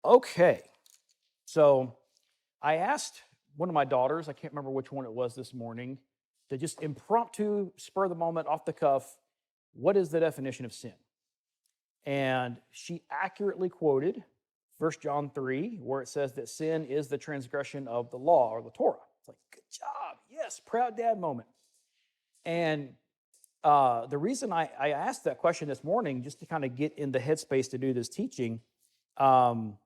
Okay, so I asked one of my daughters, I can't remember which one it was this morning, to just impromptu, spur of the moment, off the cuff, what is the definition of sin? And she accurately quoted 1 John 3, where it says that sin is the transgression of the law or the Torah. It's like, good job. Yes, proud dad moment. And the reason I asked that question this morning, just to kind of get in the headspace to do um,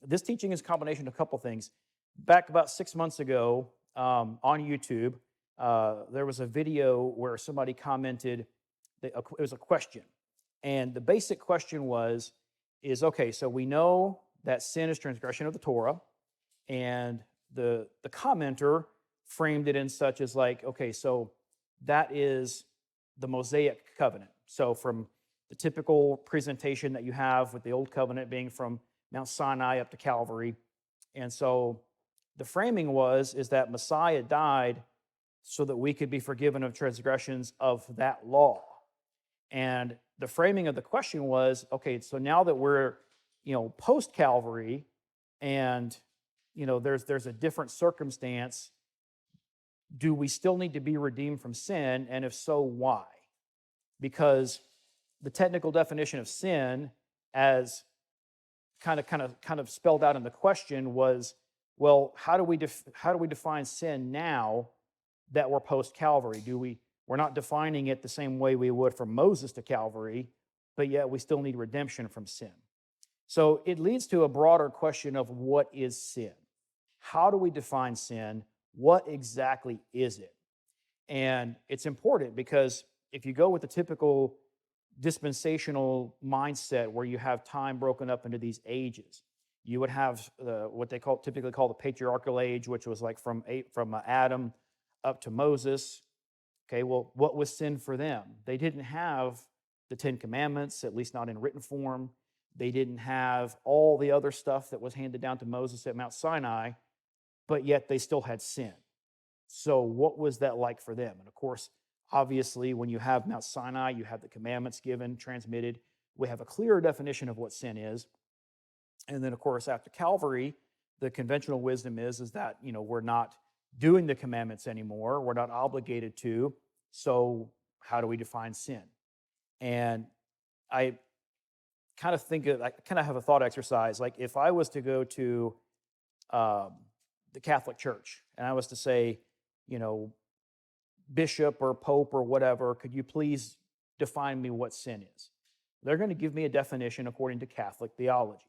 this teaching is a combination of a couple things. Back about 6 months ago on YouTube, there was a video where somebody commented, that it was a question. And the basic question is okay, so we know that sin is transgression of the Torah, and the commenter framed it in such as like, okay, so that is the Mosaic covenant. So from the typical presentation that you have with the old covenant being from Mount Sinai up to Calvary. And so the framing is that Messiah died so that we could be forgiven of transgressions of that law. And the framing of the question was, okay, so now that we're, post Calvary, and there's a different circumstance, do we still need to be redeemed from sin? And if so, why? Because the technical definition of sin, as kind of spelled out in the question, was, well, how do we define sin now that we're post Calvary? We're not defining it the same way we would from Moses to Calvary, but yet we still need redemption from sin. So it leads to a broader question of what is sin? How do we define sin? What exactly is it? And it's important because if you go with the typical dispensational mindset where you have time broken up into these ages, you would have what they typically call the patriarchal age, which was like from Adam up to Moses. Okay, well, what was sin for them? They didn't have the Ten Commandments, at least not in written form. They didn't have all the other stuff that was handed down to Moses at Mount Sinai, but yet they still had sin. So what was that like for them? And of course, obviously, when you have Mount Sinai, you have the commandments given, transmitted. We have a clearer definition of what sin is. And then, of course, after Calvary, the conventional wisdom is that, we're not doing the commandments anymore. We're not obligated to. So how do we define sin? And I kind of have a thought exercise. Like if I was to go to the Catholic Church and I was to say, bishop or pope or whatever, could you please define me what sin is? They're going to give me a definition according to Catholic theology.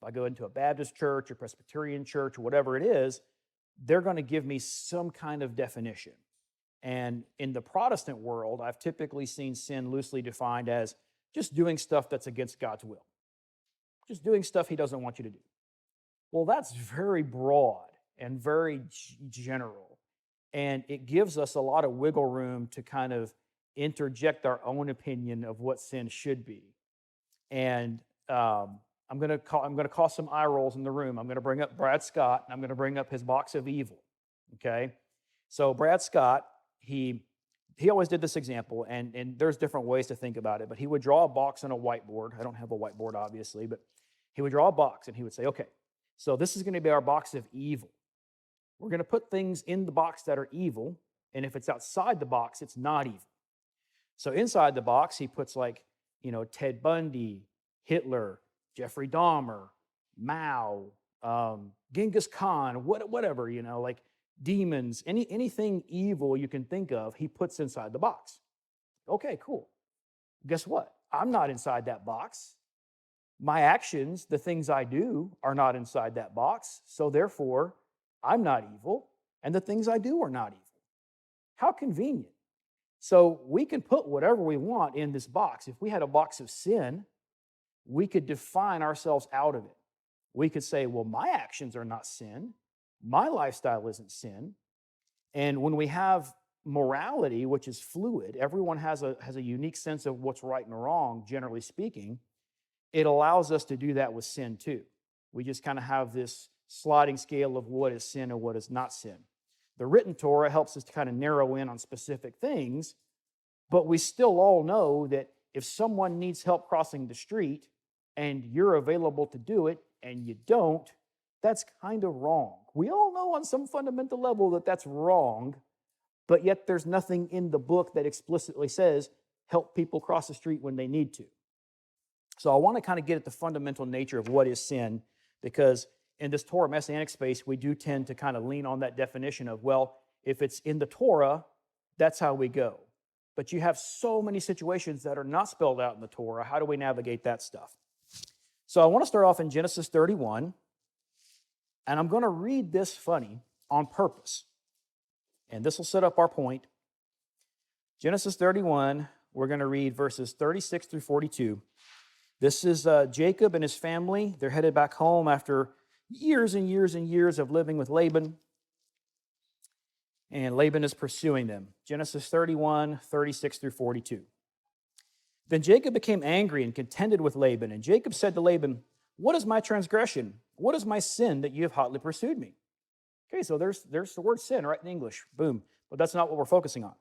If I go into a Baptist church or Presbyterian church or whatever it is, they're going to give me some kind of definition. And in the Protestant world, I've typically seen sin loosely defined as just doing stuff that's against God's will. Just doing stuff he doesn't want you to do. Well, that's very broad and very general. And it gives us a lot of wiggle room to kind of interject our own opinion of what sin should be. And I'm going to cause some eye rolls in the room. I'm going to bring up Brad Scott, and I'm going to bring up his box of evil. Okay, so Brad Scott, he always did this example, and there's different ways to think about it. But he would draw a box on a whiteboard. I don't have a whiteboard, obviously, but he would draw a box, and he would say, "Okay, so this is going to be our box of evil. We're going to put things in the box that are evil, and if it's outside the box, it's not evil." So inside the box, he puts Ted Bundy, Hitler, Jeffrey Dahmer, Mao, Genghis Khan, whatever, like demons, anything evil you can think of, he puts inside the box. Okay, cool. Guess what? I'm not inside that box. My actions, the things I do, are not inside that box. So therefore, I'm not evil, and the things I do are not evil. How convenient. So we can put whatever we want in this box. If we had a box of sin, we could define ourselves out of it. We could say, well, my actions are not sin. My lifestyle isn't sin. And when we have morality, which is fluid, everyone has a unique sense of what's right and wrong, generally speaking. It allows us to do that with sin too. We just kind of have this sliding scale of what is sin and what is not sin. The written Torah helps us to kind of narrow in on specific things, but we still all know that if someone needs help crossing the street and you're available to do it, and you don't, that's kind of wrong. We all know on some fundamental level that that's wrong, but yet there's nothing in the book that explicitly says help people cross the street when they need to. So I want to kind of get at the fundamental nature of what is sin, because in this Torah messianic space, we do tend to kind of lean on that definition of, well, if it's in the Torah, that's how we go. But you have so many situations that are not spelled out in the Torah. How do we navigate that stuff? So I want to start off in Genesis 31, and I'm going to read this funny on purpose. And this will set up our point. Genesis 31, we're going to read verses 36 through 42. This is Jacob and his family. They're headed back home after years and years and years of living with Laban. And Laban is pursuing them. Genesis 31, 36 through 42. Then Jacob became angry and contended with Laban. And Jacob said to Laban, "What is my transgression? What is my sin that you have hotly pursued me?" Okay, so there's the word sin right in English. Boom. But that's not what we're focusing on.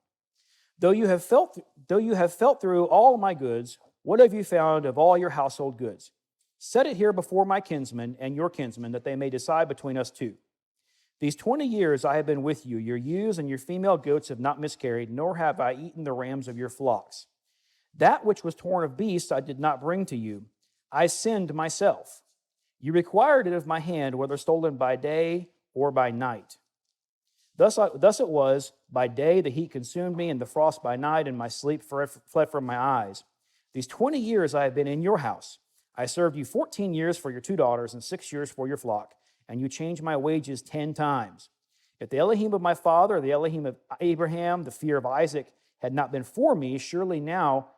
Though you have felt through all my goods, what have you found of all your household goods? Set it here before my kinsmen and your kinsmen, that they may decide between us two. These 20 years I have been with you. Your ewes and your female goats have not miscarried, nor have I eaten the rams of your flocks. That which was torn of beasts I did not bring to you. I sinned myself. You required it of my hand, whether stolen by day or by night. Thus it was, by day the heat consumed me, and the frost by night, and my sleep fled from my eyes. These 20 years I have been in your house. I served you 14 years for your 2 daughters and 6 years for your flock, and you changed my wages 10 times. If the Elohim of my father, the Elohim of Abraham, the fear of Isaac, had not been for me, surely now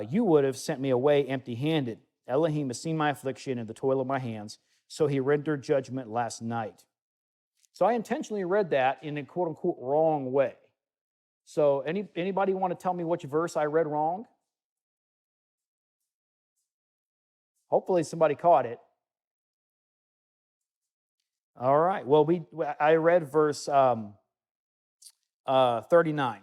you would have sent me away empty-handed. Elohim has seen my affliction and the toil of my hands, so he rendered judgment last night. So I intentionally read that in a quote-unquote wrong way. So anybody want to tell me which verse I read wrong? Hopefully somebody caught it. All right. Well, I read verse 39.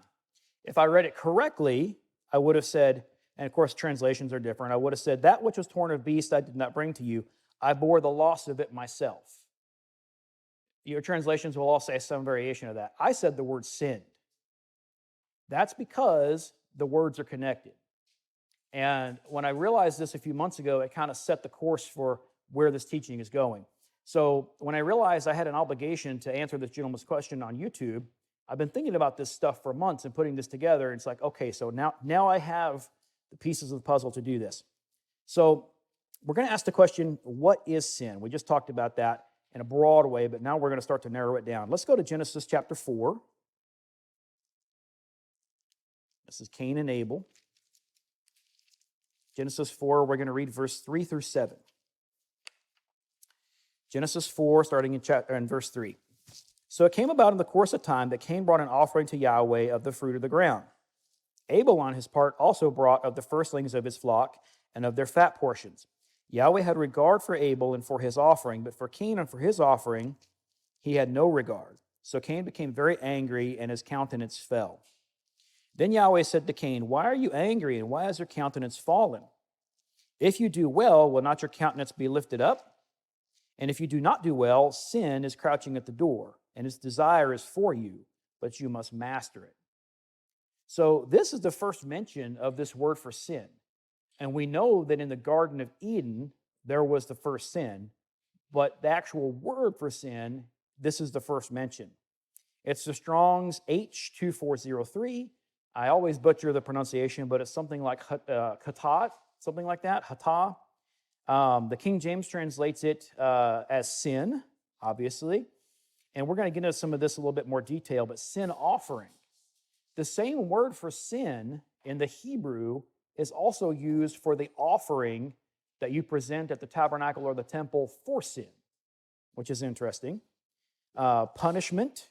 If I read it correctly, I would have said, and of course translations are different, I would have said, that which was torn of beast I did not bring to you. I bore the loss of it myself. Your translations will all say some variation of that. I said the word sinned. That's because the words are connected. And when I realized this a few months ago, it kind of set the course for where this teaching is going. So when I realized I had an obligation to answer this gentleman's question on YouTube, I've been thinking about this stuff for months and putting this together. And it's like, okay, so now I have the pieces of the puzzle to do this. So we're going to ask the question, what is sin? We just talked about that in a broad way, but now we're going to start to narrow it down. Let's go to Genesis chapter 4. This is Cain and Abel. Genesis 4, we're going to read verse 3 through 7. Genesis 4, starting in verse 3. So it came about in the course of time that Cain brought an offering to Yahweh of the fruit of the ground. Abel, on his part, also brought of the firstlings of his flock and of their fat portions. Yahweh had regard for Abel and for his offering, but for Cain and for his offering he had no regard. So Cain became very angry, and his countenance fell. Then Yahweh said to Cain, "Why are you angry, and why has your countenance fallen? If you do well, will not your countenance be lifted up? And if you do not do well, sin is crouching at the door, and its desire is for you, but you must master it." So this is the first mention of this word for sin. And we know that in the Garden of Eden, there was the first sin, but the actual word for sin, this is the first mention. It's the Strong's H2403. I always butcher the pronunciation, but it's something like hatat, something like that, hatah. The King James translates it as sin, obviously. And we're going to get into some of this a little bit more detail, but sin offering. The same word for sin in the Hebrew is also used for the offering that you present at the tabernacle or the temple for sin, which is interesting. Punishment,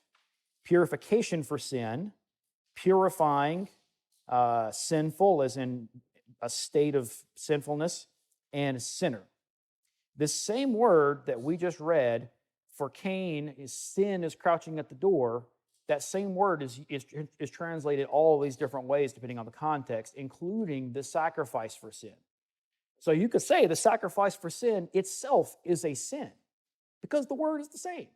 purification for sin, purifying, sinful as in a state of sinfulness, and sinner. This same word that we just read for Cain, is sin is crouching at the door. That same word is translated all these different ways depending on the context, including the sacrifice for sin. So you could say the sacrifice for sin itself is a sin because the word is the same.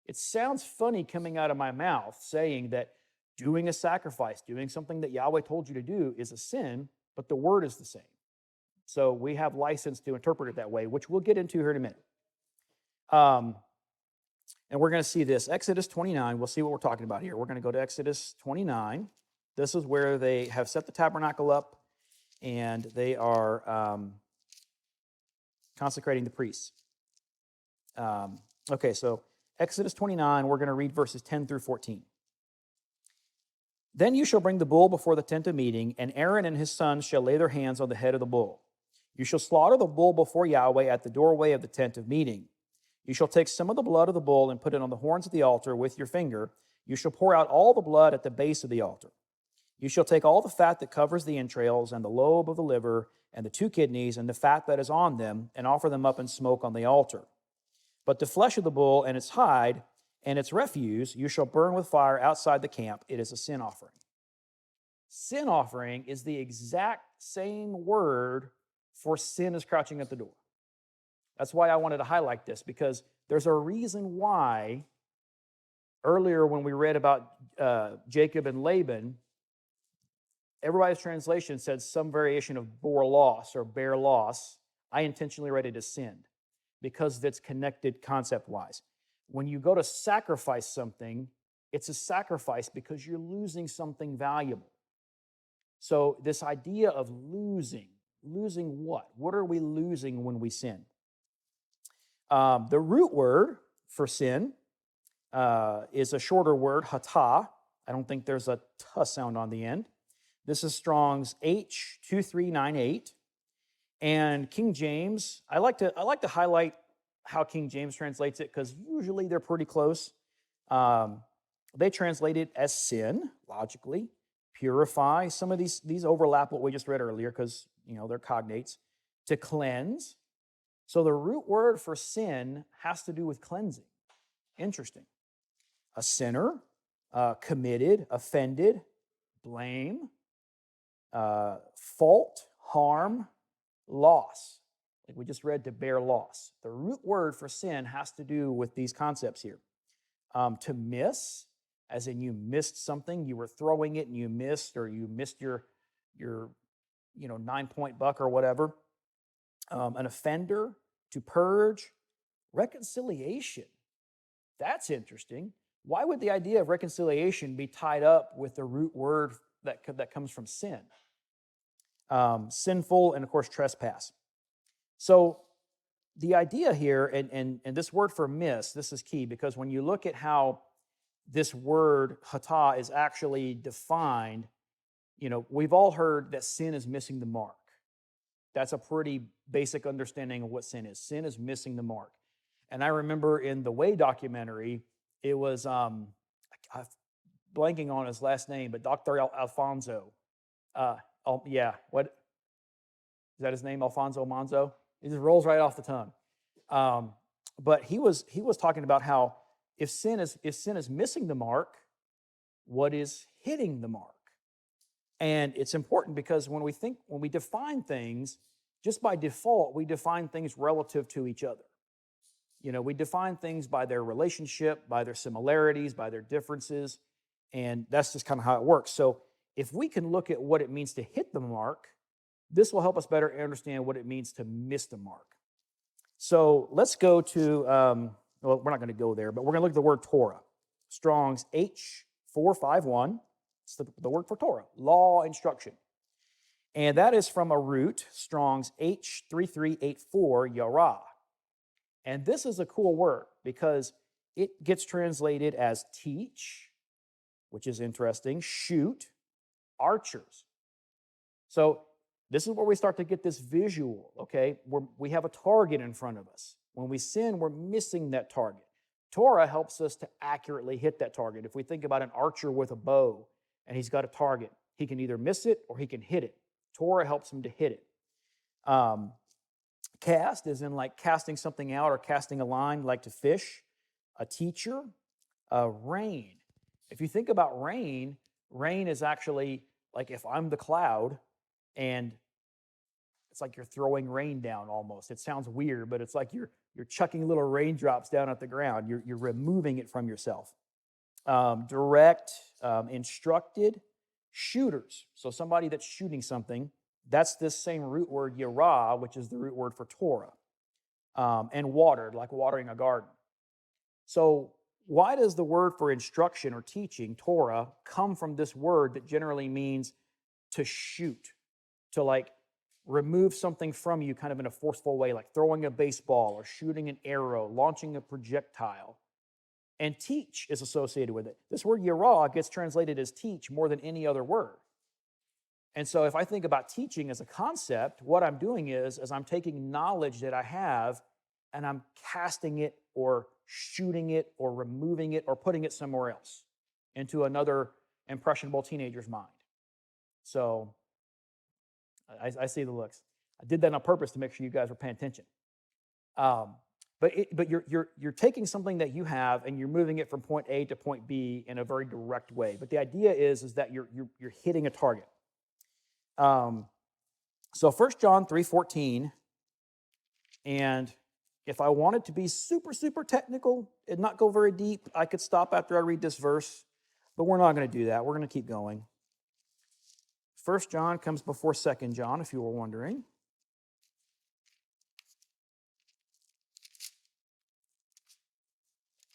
It sounds funny coming out of my mouth saying that doing a sacrifice, doing something that Yahweh told you to do is a sin, but the word is the same. So we have license to interpret it that way, which we'll get into here in a minute. And we're going to see this. Exodus 29, we'll see what we're talking about here. We're going to go to Exodus 29. This is where they have set the tabernacle up and they are consecrating the priests. Okay, so Exodus 29, we're going to read verses 10 through 14. Then you shall bring the bull before the tent of meeting, and Aaron and his sons shall lay their hands on the head of the bull. You shall slaughter the bull before Yahweh at the doorway of the tent of meeting. You shall take some of the blood of the bull and put it on the horns of the altar with your finger. You shall pour out all the blood at the base of the altar. You shall take all the fat that covers the entrails and the lobe of the liver and the 2 kidneys and the fat that is on them and offer them up in smoke on the altar. But the flesh of the bull and its hide and its refuse you shall burn with fire outside the camp. It is a sin offering. Sin offering is the exact same word for sin is crouching at the door. That's why I wanted to highlight this, because there's a reason why earlier when we read about Jacob and Laban, everybody's translation said some variation of bore loss or bear loss. I intentionally read it as sinned because it's connected concept-wise. When you go to sacrifice something, it's a sacrifice because you're losing something valuable. So this idea of losing what? What are we losing when we sin? The root word for sin is a shorter word, hatah. I don't think there's a t sound on the end. This is Strong's H2398. And King James, I like to highlight how King James translates it because usually they're pretty close. They translate it as sin, logically, purify. Some of these overlap what we just read earlier because they're cognates. To cleanse. So the root word for sin has to do with cleansing. Interesting. A sinner, committed, offended, blame, fault, harm, loss. Like we just read, to bear loss. The root word for sin has to do with these concepts here. To miss, as in you missed something, you were throwing it and you missed, or you missed your 9-point buck or whatever. An offender, to purge, reconciliation. That's interesting. Why would the idea of reconciliation be tied up with the root word that comes from sin? Sinful, and of course, trespass. So the idea here, and this word for miss, this is key, because when you look at how this word hatah is actually defined, we've all heard that sin is missing the mark. That's a pretty basic understanding of what sin is. Sin is missing the mark. And I remember in the Way documentary, it was, I'm blanking on his last name, but Dr. Alfonso. What is that his name? Alfonso Manzo? It just rolls right off the tongue. But he was talking about how if sin is missing the mark, what is hitting the mark? And it's important because when we define things, just by default, we define things relative to each other. We define things by their relationship, by their similarities, by their differences, and that's just kind of how it works. So if we can look at what it means to hit the mark, this will help us better understand what it means to miss the mark. So let's go to, we're not going to go there, but we're going to look at the word Torah. Strong's H451. It's the word for Torah, law, instruction. And that is from a root, Strong's H3384, Yarah. And this is a cool word because it gets translated as teach, which is interesting, shoot, archers. So this is where we start to get this visual, okay? We have a target in front of us. When we sin, we're missing that target. Torah helps us to accurately hit that target. If we think about an archer with a bow, and he's got a target, he can either miss it or he can hit it. Torah helps him to hit it. Cast is in like casting something out or casting a line, like to fish. A teacher. Rain. If you think about rain is actually like if I'm the cloud and It's like you're throwing rain down almost. It sounds weird, but it's like you're chucking little raindrops down at the ground. You're removing it from yourself. Direct, instructed, shooters. So somebody that's shooting something, that's this same root word yarah, which is the root word for Torah. And watered, like watering a garden. So why does the word for instruction or teaching, Torah, come from this word that generally means to shoot, to like remove something from you kind of in a forceful way, like throwing a baseball or shooting an arrow, launching a projectile? And teach is associated with it. This word yarah gets translated as teach more than any other word. And so if I think about teaching as a concept, what I'm doing is I'm taking knowledge that I have and I'm casting it or shooting it or removing it or putting it somewhere else into another impressionable teenager's mind. So I see the looks. I did that on purpose to make sure you guys were paying attention. But you're taking something that you have and you're moving it from point A to point B in a very direct way. But the idea is that you're hitting a target. So 1 John 3:14, and if I wanted to be super, super technical and not go very deep, I could stop after I read this verse, but we're not going to do that. We're going to keep going. 1 John comes before 2 John, if you were wondering.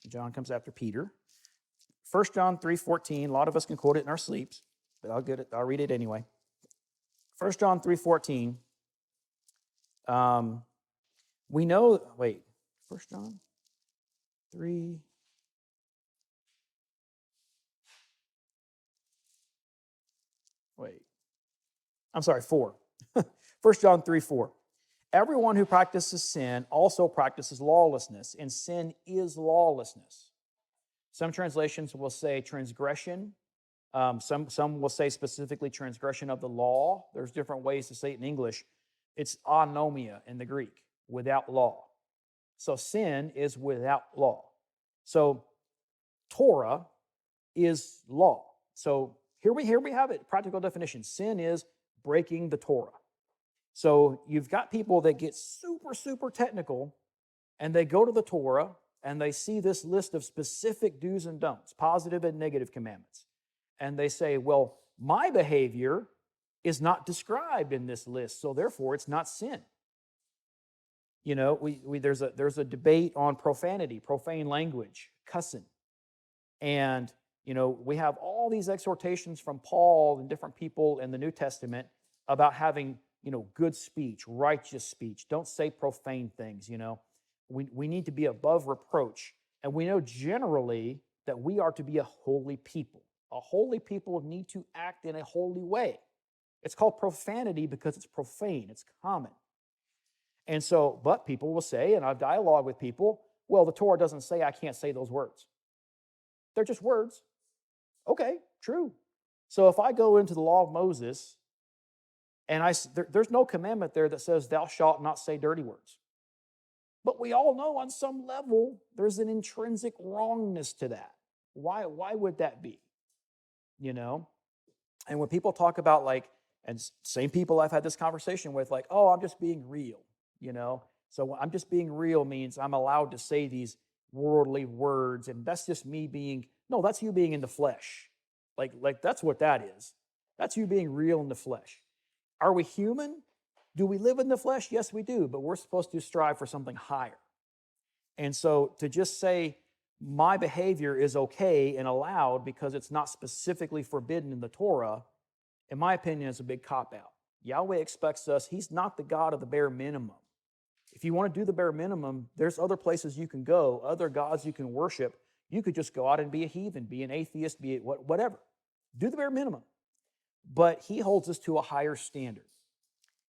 John comes after Peter. 1 John 3:14, a lot of us can quote it in our sleeps, but I'll read it anyway. 1 John 3:14, we know, 1 John 3, I'm sorry, 4. 1 John 3:4. Everyone who practices sin also practices lawlessness, and sin is lawlessness. Some translations will say transgression. Some will say specifically transgression of the law. There's different ways to say it in English. It's anomia in the Greek, without law. So sin is without law. So Torah is law. So here we have it, practical definition. Sin is breaking the Torah. So you've got people that get super, super technical, and they go to the Torah, and they see this list of specific do's and don'ts, positive and negative commandments. And they say, well, my behavior is not described in this list, so therefore it's not sin. You know, there's a debate on profanity, profane language, cussing. And, you know, we have all these exhortations from Paul and different people in the New Testament about having, you know, good speech, righteous speech. Don't say profane things, you know. We need to be above reproach. And we know generally that we are to be a holy people. A holy people need to act in a holy way. It's called profanity because it's profane, it's common. And so, but people will say, and I've dialogued with people, well, the Torah doesn't say I can't say those words. They're just words. Okay, true. So if I go into the law of Moses, and there's no commandment there that says thou shalt not say dirty words. But we all know on some level there's an intrinsic wrongness to that. Why would that be? You know? And when people talk about like, and same people I've had this conversation with, like, oh, I'm just being real, you know? So I'm just being real means I'm allowed to say these worldly words, and that's just me being, no, that's you being in the flesh. Like that's what that is. That's you being real in the flesh. Are we human? Do we live in the flesh? Yes, we do, but we're supposed to strive for something higher. And so to just say my behavior is okay and allowed because it's not specifically forbidden in the Torah, in my opinion, is a big cop-out. Yahweh expects us, he's not the God of the bare minimum. If you want to do the bare minimum, there's other places you can go, other gods you can worship. You could just go out and be a heathen, be an atheist, be whatever. Do the bare minimum. But he holds us to a higher standard.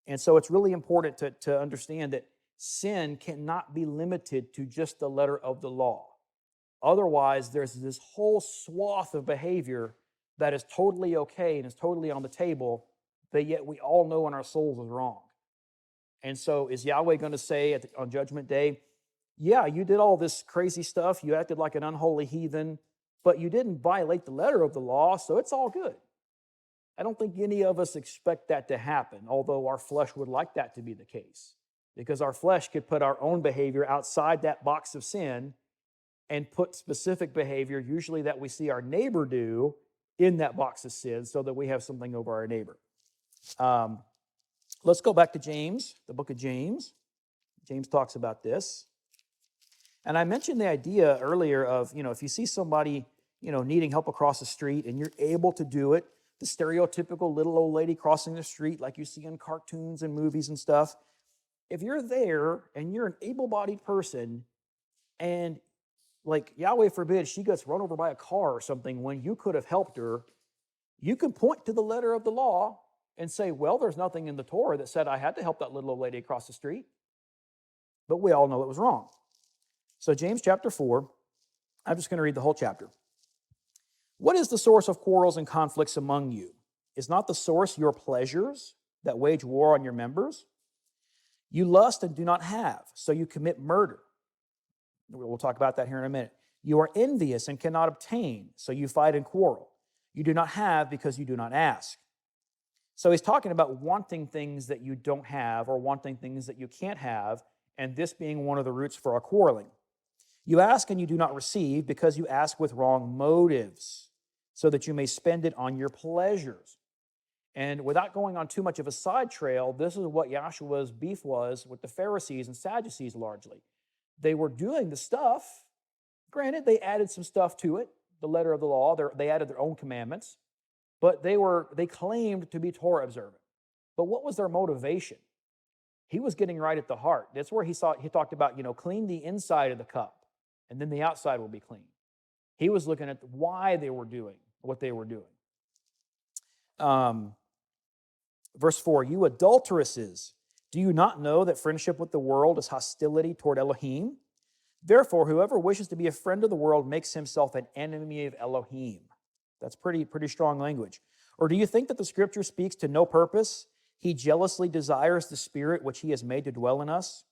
And so it's really important to understand that sin cannot be limited to just the letter of the law. Otherwise, there's this whole swath of behavior that is totally okay and is totally on the table, but yet we all know in our souls is wrong. And so is Yahweh going to say on Judgment Day, yeah, you did all this crazy stuff, you acted like an unholy heathen, but you didn't violate the letter of the law, so it's all good. I don't think any of us expect that to happen, although our flesh would like that to be the case, because our flesh could put our own behavior outside that box of sin and put specific behavior, usually that we see our neighbor do, in that box of sin so that we have something over our neighbor. Let's go back to James, the book of James. James talks about this. And I mentioned the idea earlier of, if you see somebody, needing help across the street and you're able to do it, the stereotypical little old lady crossing the street like you see in cartoons and movies and stuff. If you're there and you're an able-bodied person and, like, Yahweh forbid, she gets run over by a car or something when you could have helped her, you can point to the letter of the law and say, well, there's nothing in the Torah that said I had to help that little old lady across the street. But we all know it was wrong. So James chapter 4, I'm just going to read the whole chapter. What is the source of quarrels and conflicts among you? Is not the source your pleasures that wage war on your members? You lust and do not have, so you commit murder. We'll talk about that here in a minute. You are envious and cannot obtain, so you fight and quarrel. You do not have because you do not ask. So he's talking about wanting things that you don't have or wanting things that you can't have, and this being one of the roots for our quarreling. You ask and you do not receive because you ask with wrong motives, so that you may spend it on your pleasures. And without going on too much of a side trail, this is what Yahshua's beef was with the Pharisees and Sadducees largely. They were doing the stuff. Granted, they added some stuff to it, the letter of the law. They added their own commandments, but they claimed to be Torah observant. But what was their motivation? He was getting right at the heart. That's where he talked about, clean the inside of the cup, and then the outside will be clean. He was looking at why they were doing what they were doing. Verse 4, you adulteresses, do you not know that friendship with the world is hostility toward Elohim? Therefore, whoever wishes to be a friend of the world makes himself an enemy of Elohim. That's pretty strong language. Or do you think that the scripture speaks to no purpose? He jealously desires the Spirit which he has made to dwell in us.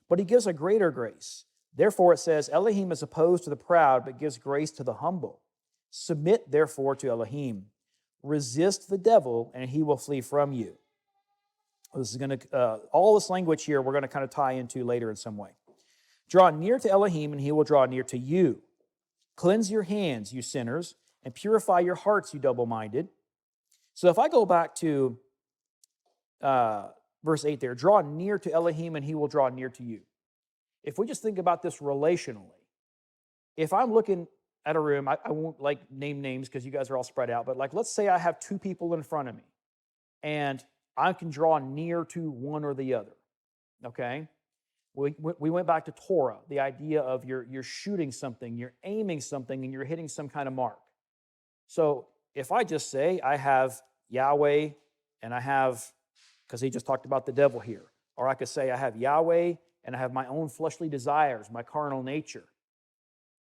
But he gives a greater grace. Therefore, it says, Elohim is opposed to the proud, but gives grace to the humble. Submit, therefore, to Elohim. Resist the devil, and he will flee from you. This is going to, all this language here, we're going to kind of tie into later in some way. Draw near to Elohim, and he will draw near to you. Cleanse your hands, you sinners, and purify your hearts, you double-minded. So if I go back to verse 8 there, draw near to Elohim, and he will draw near to you. If we just think about this relationally, if I'm looking at a room, I won't name names because you guys are all spread out, but let's say I have two people in front of me and I can draw near to one or the other, okay? We went back to Torah, the idea of you're shooting something, you're aiming something, and you're hitting some kind of mark. So if I just say I have Yahweh and I have, because he just talked about the devil here, or I could say I have Yahweh and I have my own fleshly desires, my carnal nature.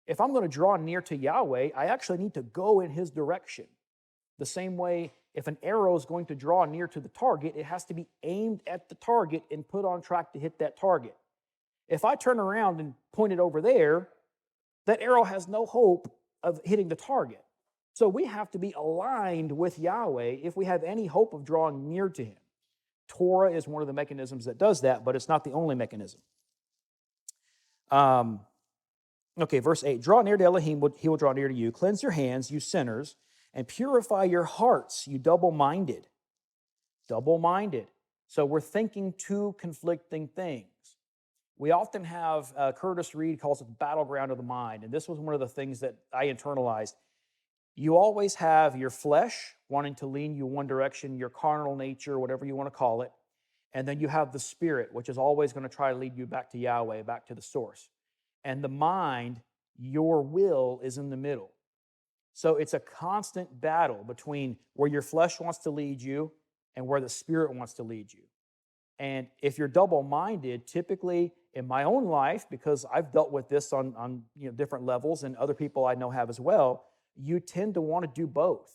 If I'm going to draw near to Yahweh, I actually need to go in his direction. The same way, if an arrow is going to draw near to the target, it has to be aimed at the target and put on track to hit that target. If I turn around and point it over there, that arrow has no hope of hitting the target. So we have to be aligned with Yahweh if we have any hope of drawing near to him. Torah is one of the mechanisms that does that, but it's not the only mechanism. Okay, verse 8. Draw near to Elohim, he will draw near to you. Cleanse your hands, you sinners, and purify your hearts, you double-minded. Double-minded. So we're thinking two conflicting things. We often have, Curtis Reed calls it the battleground of the mind, and this was one of the things that I internalized. You always have your flesh wanting to lean you one direction, your carnal nature, whatever you want to call it, and then you have the spirit, which is always going to try to lead you back to Yahweh, back to the source. And the mind, your will, is in the middle. So it's a constant battle between where your flesh wants to lead you and where the spirit wants to lead you. And if you're double-minded, typically in my own life, because I've dealt with this on different levels and other people I know have as well, you tend to want to do both.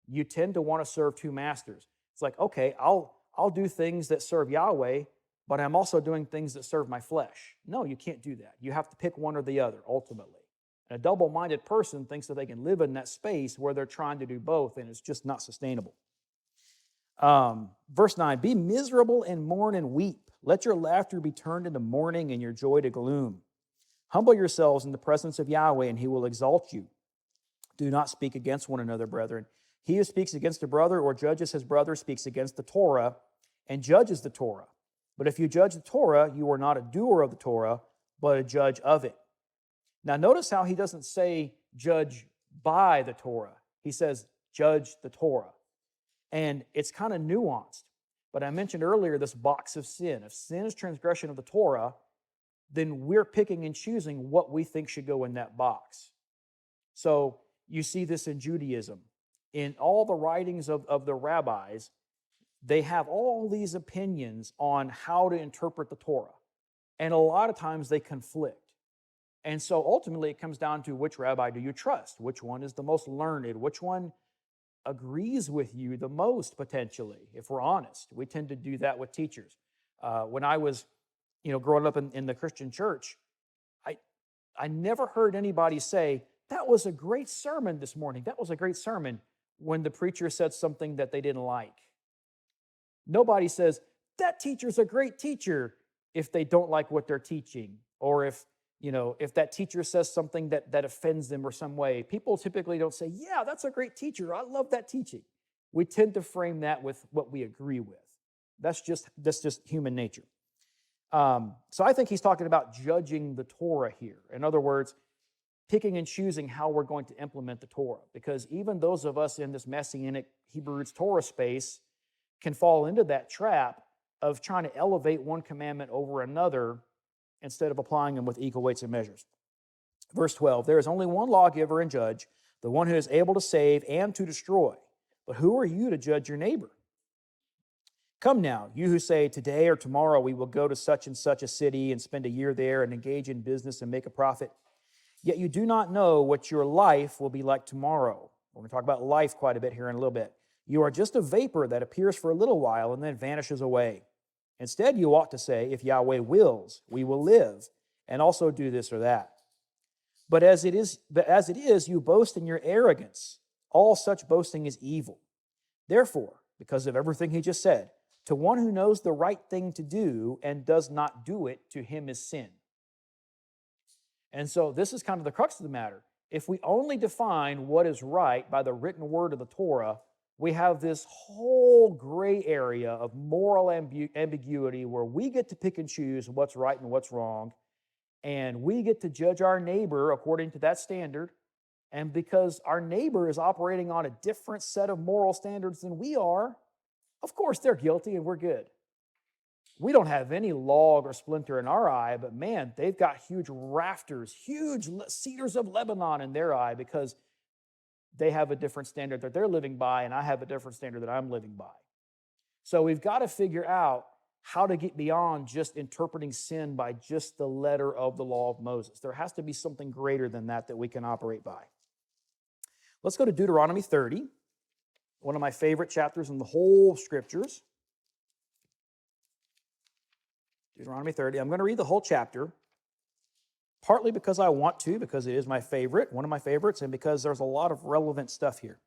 You tend to want to serve two masters. It's like, okay, I'll do things that serve Yahweh, but I'm also doing things that serve my flesh. No, you can't do that. You have to pick one or the other, ultimately. And a double-minded person thinks that they can live in that space where they're trying to do both, and it's just not sustainable. Verse 9, be miserable and mourn and weep. Let your laughter be turned into mourning and your joy to gloom. Humble yourselves in the presence of Yahweh, and he will exalt you. Do not speak against one another, brethren. He who speaks against a brother or judges his brother speaks against the Torah and judges the Torah. But if you judge the Torah, you are not a doer of the Torah, but a judge of it. Now notice how he doesn't say judge by the Torah. He says judge the Torah. And it's kind of nuanced. But I mentioned earlier this box of sin. If sin is transgression of the Torah, then we're picking and choosing what we think should go in that box. So you see this in Judaism. In all the writings of the rabbis, they have all these opinions on how to interpret the Torah. And a lot of times they conflict. And so ultimately it comes down to which rabbi do you trust? Which one is the most learned? Which one agrees with you the most, potentially, if we're honest? We tend to do that with teachers. When I was growing up in the Christian church, I never heard anybody say, that was a great sermon this morning. That was a great sermon, when the preacher said something that they didn't like. Nobody says, that teacher's a great teacher, if they don't like what they're teaching, or if that teacher says something that offends them or some way. People typically don't say, yeah, that's a great teacher. I love that teaching. We tend to frame that with what we agree with. That's just human nature. So I think he's talking about judging the Torah here. In other words, picking and choosing how we're going to implement the Torah. Because even those of us in this Messianic Hebrew roots Torah space can fall into that trap of trying to elevate one commandment over another instead of applying them with equal weights and measures. Verse 12, there is only one lawgiver and judge, the one who is able to save and to destroy. But who are you to judge your neighbor? Come now, you who say, today or tomorrow we will go to such and such a city and spend a year there and engage in business and make a profit. Yet you do not know what your life will be like tomorrow. We're going to talk about life quite a bit here in a little bit. You are just a vapor that appears for a little while and then vanishes away. Instead, you ought to say, if Yahweh wills, we will live, and also do this or that. But as it is, you boast in your arrogance. All such boasting is evil. Therefore, because of everything he just said, to one who knows the right thing to do and does not do it, to him is sin. And so this is kind of the crux of the matter. If we only define what is right by the written word of the Torah, we have this whole gray area of moral ambiguity where we get to pick and choose what's right and what's wrong, and we get to judge our neighbor according to that standard. And because our neighbor is operating on a different set of moral standards than we are, of course they're guilty and we're good. We don't have any log or splinter in our eye, but man, they've got huge rafters, huge cedars of Lebanon in their eye because they have a different standard that they're living by, and I have a different standard that I'm living by. So we've got to figure out how to get beyond just interpreting sin by just the letter of the law of Moses. There has to be something greater than that we can operate by. Let's go to Deuteronomy 30, one of my favorite chapters in the whole scriptures. Deuteronomy 30. I'm going to read the whole chapter, partly because I want to, because it is my favorite, one of my favorites, and because there's a lot of relevant stuff here.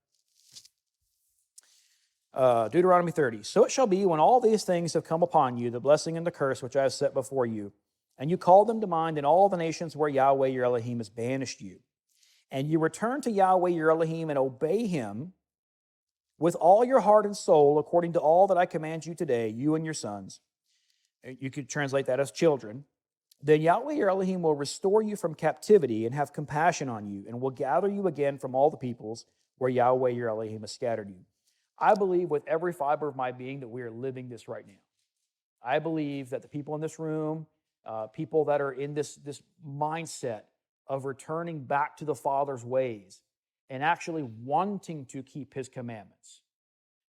Deuteronomy 30. So it shall be when all these things have come upon you, the blessing and the curse which I have set before you, and you call them to mind in all the nations where Yahweh your Elohim has banished you, and you return to Yahweh your Elohim and obey him with all your heart and soul, according to all that I command you today, you and your sons. You could translate that as children. Then Yahweh your Elohim will restore you from captivity and have compassion on you, and will gather you again from all the peoples where Yahweh your Elohim has scattered you. I believe with every fiber of my being that we are living this right now. I believe that the people in this room, people that are in this mindset of returning back to the Father's ways and actually wanting to keep his commandments.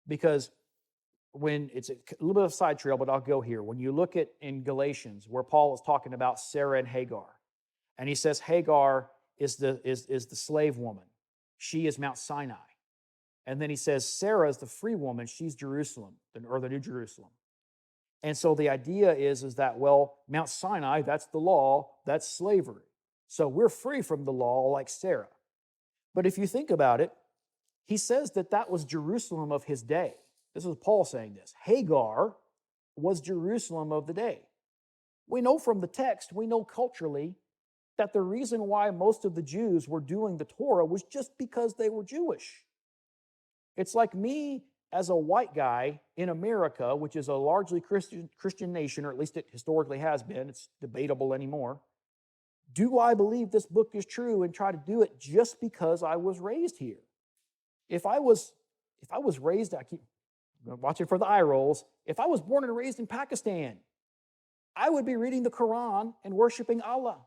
Because when it's a little bit of a side trail, but I'll go here. When you look at in Galatians, where Paul is talking about Sarah and Hagar, and he says Hagar is the slave woman. She is Mount Sinai. And then he says Sarah is the free woman. She's Jerusalem, or the New Jerusalem. And so the idea is that, well, Mount Sinai, that's the law, that's slavery. So we're free from the law like Sarah. But if you think about it, he says that was Jerusalem of his day. This is Paul saying this. Hagar was Jerusalem of the day. We know from the text, we know culturally, that the reason why most of the Jews were doing the Torah was just because they were Jewish. It's like me as a white guy in America, which is a largely Christian nation, or at least it historically has been. It's debatable anymore. Do I believe this book is true and try to do it just because I was raised here? If I was raised, I keep watching for the eye rolls. If I was born and raised in Pakistan, I would be reading the Quran and worshiping Allah.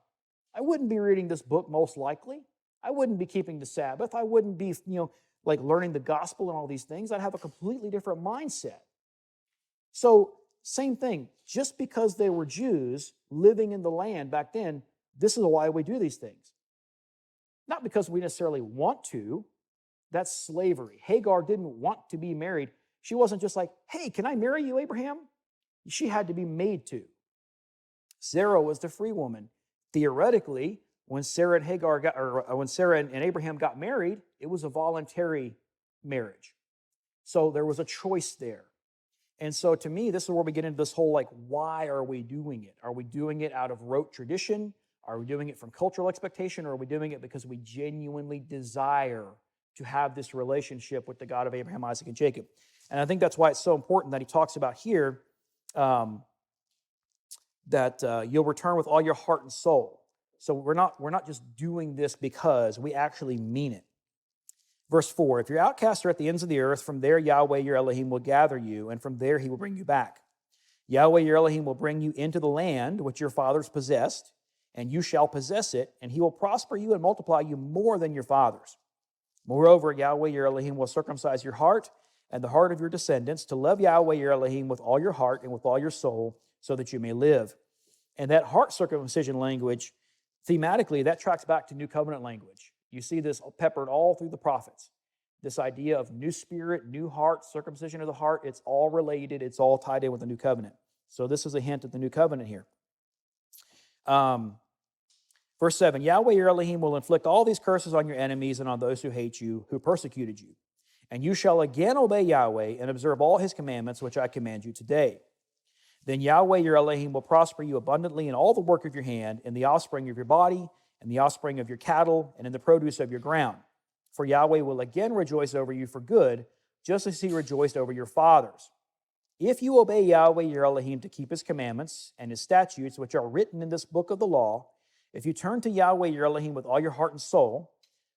I wouldn't be reading this book most likely. I wouldn't be keeping the Sabbath. I wouldn't be, like learning the gospel and all these things. I'd have a completely different mindset. So, same thing. Just because they were Jews living in the land back then, this is why we do these things. Not because we necessarily want to. That's slavery. Hagar didn't want to be married. She wasn't just like, hey, can I marry you, Abraham? She had to be made to. Sarah was the free woman. Theoretically, when Sarah and Abraham got married, it was a voluntary marriage. So there was a choice there. And so to me, this is where we get into this whole, like, why are we doing it? Are we doing it out of rote tradition? Are we doing it from cultural expectation? Or are we doing it because we genuinely desire to have this relationship with the God of Abraham, Isaac, and Jacob? And I think that's why it's so important that he talks about here that you'll return with all your heart and soul. So we're not just doing this because, we actually mean it. Verse 4, if your outcasts are at the ends of the earth, from there Yahweh your Elohim will gather you, and from there he will bring you back. Yahweh your Elohim will bring you into the land which your fathers possessed, and you shall possess it, and he will prosper you and multiply you more than your fathers. Moreover, Yahweh your Elohim will circumcise your heart and the heart of your descendants to love Yahweh your Elohim with all your heart and with all your soul, so that you may live. And that heart circumcision language, thematically, that tracks back to New Covenant language. You see this peppered all through the prophets. This idea of new spirit, new heart, circumcision of the heart, it's all related. It's all tied in with the New Covenant. So this is a hint at the New Covenant here. Verse 7, Yahweh your Elohim will inflict all these curses on your enemies and on those who hate you, who persecuted you. And you shall again obey Yahweh and observe all his commandments, which I command you today. Then Yahweh your Elohim will prosper you abundantly in all the work of your hand, in the offspring of your body, and the offspring of your cattle, and in the produce of your ground. For Yahweh will again rejoice over you for good, just as he rejoiced over your fathers. If you obey Yahweh your Elohim to keep his commandments and his statutes, which are written in this book of the law, if you turn to Yahweh your Elohim with all your heart and soul,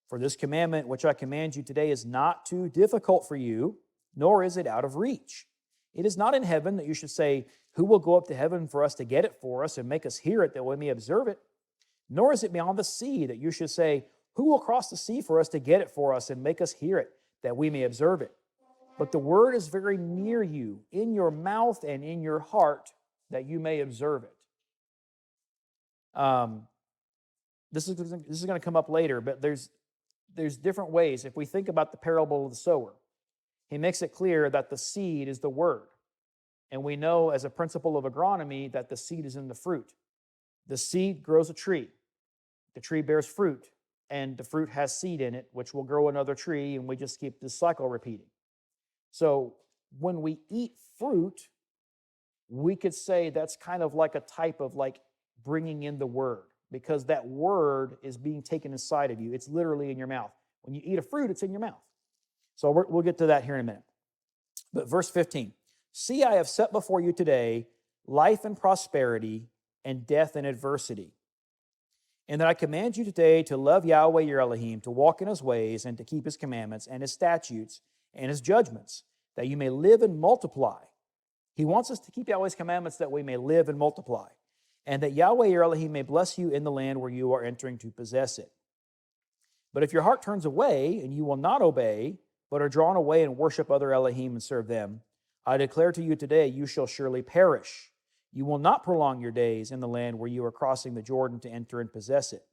for this commandment which I command you today is not too difficult for you, nor is it out of reach. It is not in heaven that you should say, who will go up to heaven for us to get it for us and make us hear it that we may observe it? Nor is it beyond the sea that you should say, who will cross the sea for us to get it for us and make us hear it that we may observe it? But the word is very near you, in your mouth and in your heart, that you may observe it. This is going to come up later, but there's different ways. If we think about the parable of the sower, he makes it clear that the seed is the word. And we know as a principle of agronomy that the seed is in the fruit. The seed grows a tree. The tree bears fruit, and the fruit has seed in it, which will grow another tree, and we just keep this cycle repeating. So when we eat fruit, we could say that's kind of like a type of like bringing in the word, because that word is being taken inside of you. It's literally in your mouth. When you eat a fruit, it's in your mouth. So we'll get to that here in a minute. But verse 15, see, I have set before you today life and prosperity and death and adversity. And that I command you today to love Yahweh your Elohim, to walk in his ways and to keep his commandments and his statutes and his judgments, that you may live and multiply. He wants us to keep Yahweh's commandments that we may live and multiply, and that Yahweh your Elohim may bless you in the land where you are entering to possess it. But if your heart turns away and you will not obey, but are drawn away and worship other Elohim and serve them, I declare to you today, you shall surely perish. You will not prolong your days in the land where you are crossing the Jordan to enter and possess it.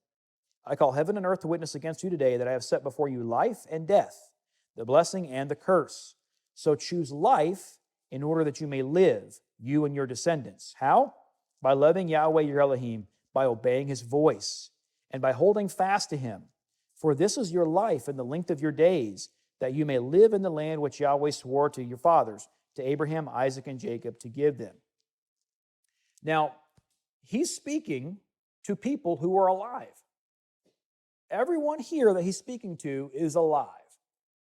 I call heaven and earth to witness against you today that I have set before you life and death, the blessing and the curse. So choose life in order that you may live, you and your descendants. How? By loving Yahweh your Elohim, by obeying his voice, and by holding fast to him. For this is your life and the length of your days, that you may live in the land which Yahweh swore to your fathers, to Abraham, Isaac, and Jacob, to give them. Now, he's speaking to people who are alive. Everyone here that he's speaking to is alive.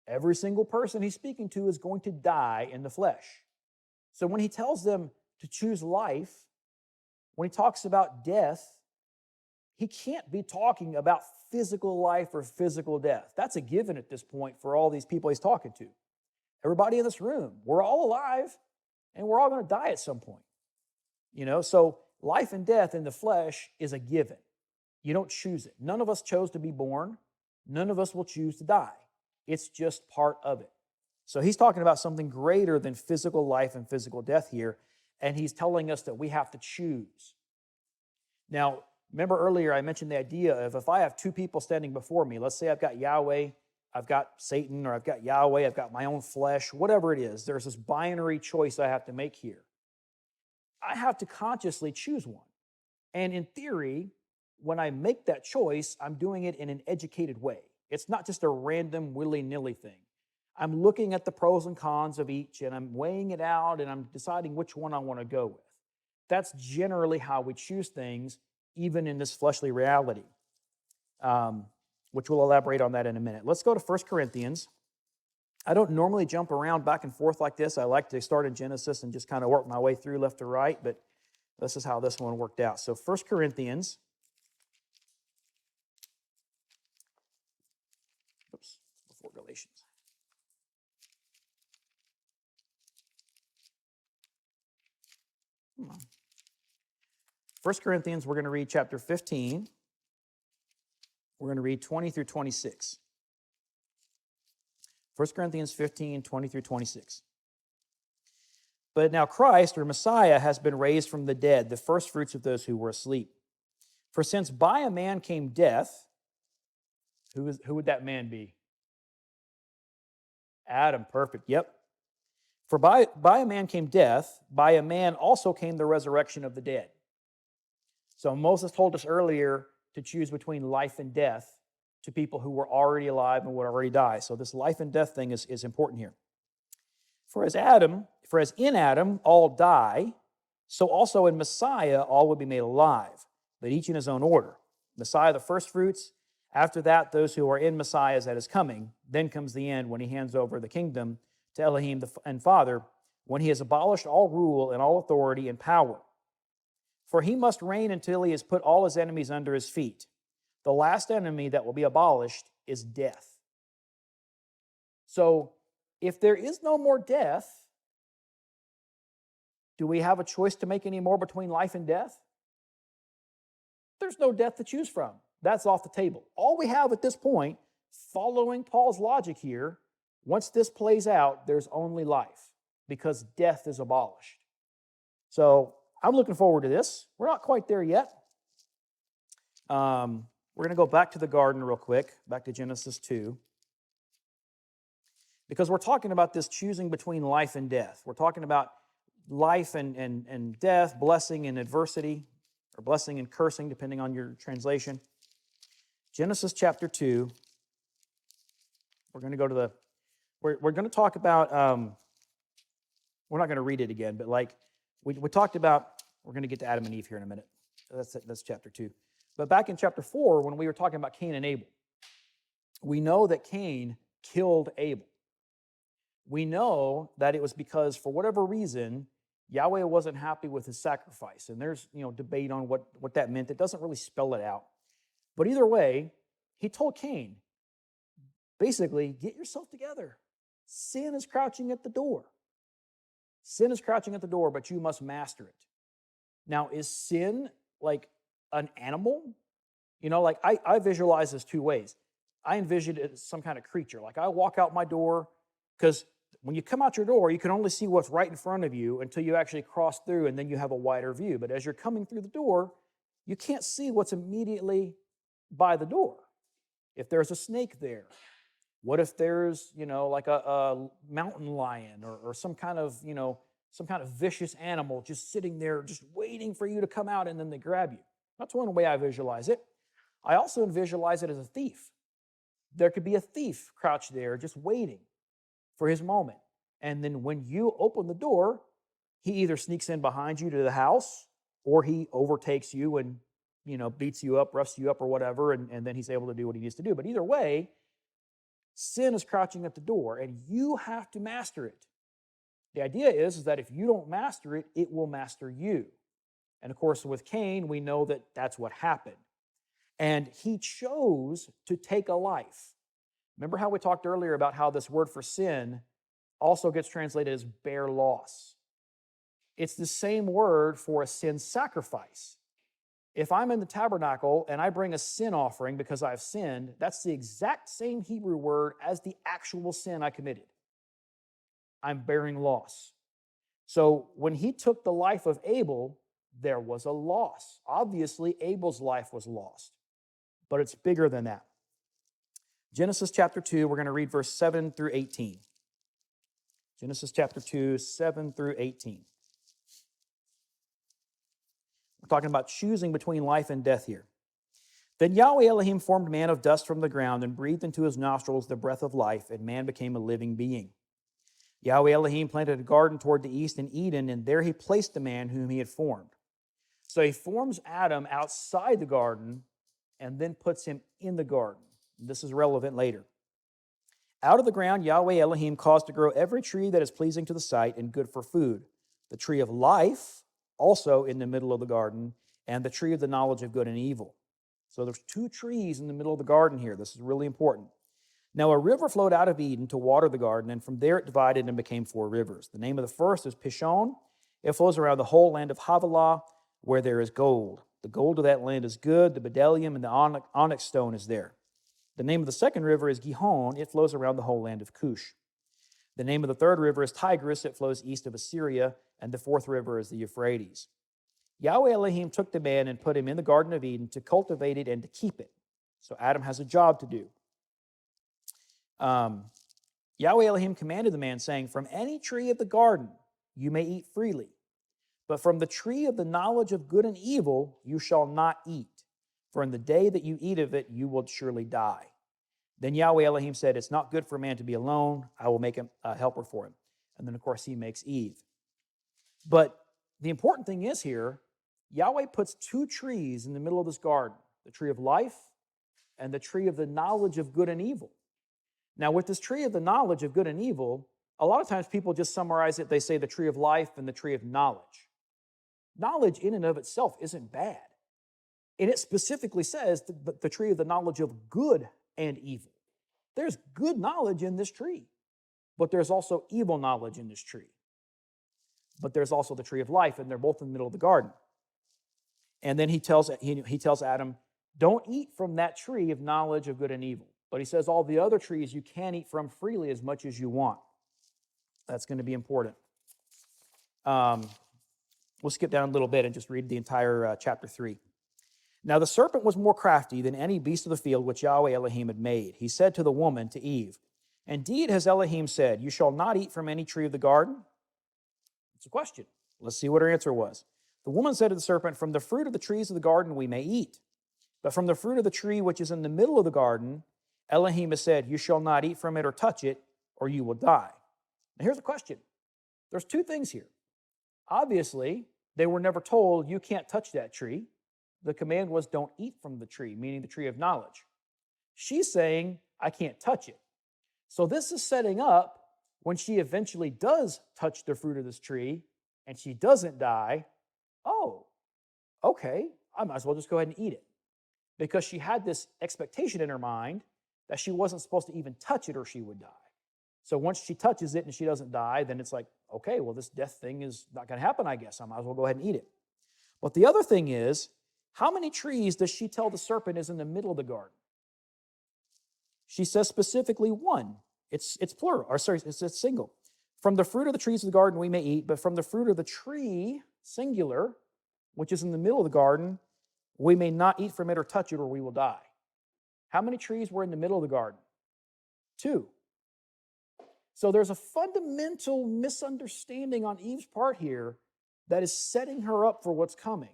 Every single person he's speaking to is going to die in the flesh. So when he tells them to choose life, when he talks about death, he can't be talking about physical life or physical death. That's a given at this point for all these people he's talking to. Everybody in this room, we're all alive, and we're all going to die at some point. So life and death in the flesh is a given. You don't choose it. None of us chose to be born. None of us will choose to die. It's just part of it. So he's talking about something greater than physical life and physical death here, and he's telling us that we have to choose. Now, remember earlier I mentioned the idea of if I have two people standing before me, let's say I've got Yahweh, I've got Satan, or I've got Yahweh, I've got my own flesh, whatever it is, there's this binary choice I have to make here. I have to consciously choose one. And in theory, when I make that choice, I'm doing it in an educated way. It's not just a random willy-nilly thing. I'm looking at the pros and cons of each, and I'm weighing it out, and I'm deciding which one I want to go with. That's generally how we choose things, even in this fleshly reality, which we'll elaborate on that in a minute. Let's go to 1 Corinthians. I don't normally jump around back and forth like this. I like to start in Genesis and just kind of work my way through left to right, but this is how this one worked out. So 1 Corinthians, before Galatians. Come on. 1 Corinthians, we're going to read chapter 15. We're going to read 20 through 26. 1 Corinthians 15, 20 through 26. But now Christ, or Messiah, has been raised from the dead, the first fruits of those who were asleep. For since by a man came death, who would that man be? Adam, perfect, yep. For by a man came death, by a man also came the resurrection of the dead. So Moses told us earlier to choose between life and death to people who were already alive and would already die. So this life and death thing is important here. For as in Adam all die, so also in Messiah all will be made alive, but each in his own order. Messiah the first fruits, after that those who are in Messiah as at his coming. Then comes the end when he hands over the kingdom to Elohim and Father, when he has abolished all rule and all authority and power. For he must reign until he has put all his enemies under his feet. The last enemy that will be abolished is death. So, if there is no more death, do we have a choice to make any more between life and death? There's no death to choose from. That's off the table. All we have at this point, following Paul's logic here, once this plays out, there's only life because death is abolished. So, I'm looking forward to this. We're not quite there yet. We're going to go back to the garden real quick, back to Genesis 2. Because we're talking about this choosing between life and death. We're talking about life and death, blessing and adversity, or blessing and cursing, depending on your translation. Genesis chapter 2. We're going to go to we're going to talk about, we're not going to read it again, but like we talked about, we're going to get to Adam and Eve here in a minute. That's chapter 2. But back in chapter 4, when we were talking about Cain and Abel, we know that Cain killed Abel. We know that it was because, for whatever reason, Yahweh wasn't happy with his sacrifice. And there's debate on what that meant. It doesn't really spell it out. But either way, he told Cain, basically, get yourself together. Sin is crouching at the door. Sin is crouching at the door, but you must master it. Now, is sin like an animal? I visualize this two ways. I envision it as some kind of creature. Like I walk out my door, because when you come out your door, you can only see what's right in front of you until you actually cross through, and then you have a wider view. But as you're coming through the door, you can't see what's immediately by the door. If there's a snake there, what if there's, like a mountain lion or some kind of vicious animal just sitting there, just waiting for you to come out, and then they grab you. That's one way I visualize it. I also visualize it as a thief. There could be a thief crouched there just waiting for his moment. And then when you open the door, he either sneaks in behind you to the house, or he overtakes you and beats you up, roughs you up, or whatever, and then he's able to do what he needs to do. But either way, sin is crouching at the door, and you have to master it. The idea is that if you don't master it, it will master you. And of course, with Cain, we know that that's what happened. And he chose to take a life. Remember how we talked earlier about how this word for sin also gets translated as bear loss. It's the same word for a sin sacrifice. If I'm in the tabernacle and I bring a sin offering because I've sinned, that's the exact same Hebrew word as the actual sin I committed. I'm bearing loss. So when he took the life of Abel, there was a loss. Obviously, Abel's life was lost, but it's bigger than that. Genesis chapter 2, we're going to read verse 7 through 18. Genesis chapter 2, 7 through 18. We're talking about choosing between life and death here. Then Yahweh Elohim formed man of dust from the ground and breathed into his nostrils the breath of life, and man became a living being. Yahweh Elohim planted a garden toward the east in Eden, and there he placed the man whom he had formed. So he forms Adam outside the garden and then puts him in the garden. This is relevant later. Out of the ground, Yahweh Elohim caused to grow every tree that is pleasing to the sight and good for food. The tree of life also in the middle of the garden, and the tree of the knowledge of good and evil. So there's two trees in the middle of the garden here. This is really important. Now a river flowed out of Eden to water the garden, and from there it divided and became 4 rivers. The name of the first is Pishon. It flows around the whole land of Havilah, where there is gold. The gold of that land is good. The bdellium and the onyx stone is there. The name of the second river is Gihon. It flows around the whole land of Cush. The name of the third river is Tigris. It flows east of Assyria. And the fourth river is the Euphrates. Yahweh Elohim took the man and put him in the Garden of Eden to cultivate it and to keep it. So Adam has a job to do. Yahweh Elohim commanded the man, saying, from any tree of the garden you may eat freely, but from the tree of the knowledge of good and evil you shall not eat, for in the day that you eat of it you will surely die. Then Yahweh Elohim said, it's not good for man to be alone. I will make a helper for him. And then, of course, he makes Eve. But the important thing is here, Yahweh puts 2 trees in the middle of this garden, the tree of life and the tree of the knowledge of good and evil. Now, with this tree of the knowledge of good and evil, a lot of times people just summarize it. They say the tree of life and the tree of knowledge. Knowledge in and of itself isn't bad. And it specifically says the tree of the knowledge of good and evil. There's good knowledge in this tree, but there's also evil knowledge in this tree. But there's also the tree of life, and they're both in the middle of the garden. And then he tells Adam, don't eat from that tree of knowledge of good and evil. But he says all the other trees you can eat from freely as much as you want. That's going to be important. We'll skip down a little bit and just read the entire chapter 3. Now the serpent was more crafty than any beast of the field which Yahweh Elohim had made. He said to the woman, to Eve, indeed has Elohim said, you shall not eat from any tree of the garden? It's a question. Let's see what her answer was. The woman said to the serpent, from the fruit of the trees of the garden we may eat, but from the fruit of the tree which is in the middle of the garden, Elohim has said, you shall not eat from it or touch it, or you will die. Now here's the question. There's 2 things here. Obviously, they were never told, you can't touch that tree. The command was, don't eat from the tree, meaning the tree of knowledge. She's saying, I can't touch it. So this is setting up when she eventually does touch the fruit of this tree and she doesn't die, oh, okay, I might as well just go ahead and eat it. Because she had this expectation in her mind that she wasn't supposed to even touch it or she would die. So once she touches it and she doesn't die, then it's like, okay, well, this death thing is not going to happen, I guess. I might as well go ahead and eat it. But the other thing is, how many trees does she tell the serpent is in the middle of the garden? She says specifically 1. It's plural, or sorry, it's single. From the fruit of the trees of the garden we may eat, but from the fruit of the tree, singular, which is in the middle of the garden, we may not eat from it or touch it, or we will die. How many trees were in the middle of the garden? 2. So there's a fundamental misunderstanding on Eve's part here that is setting her up for what's coming.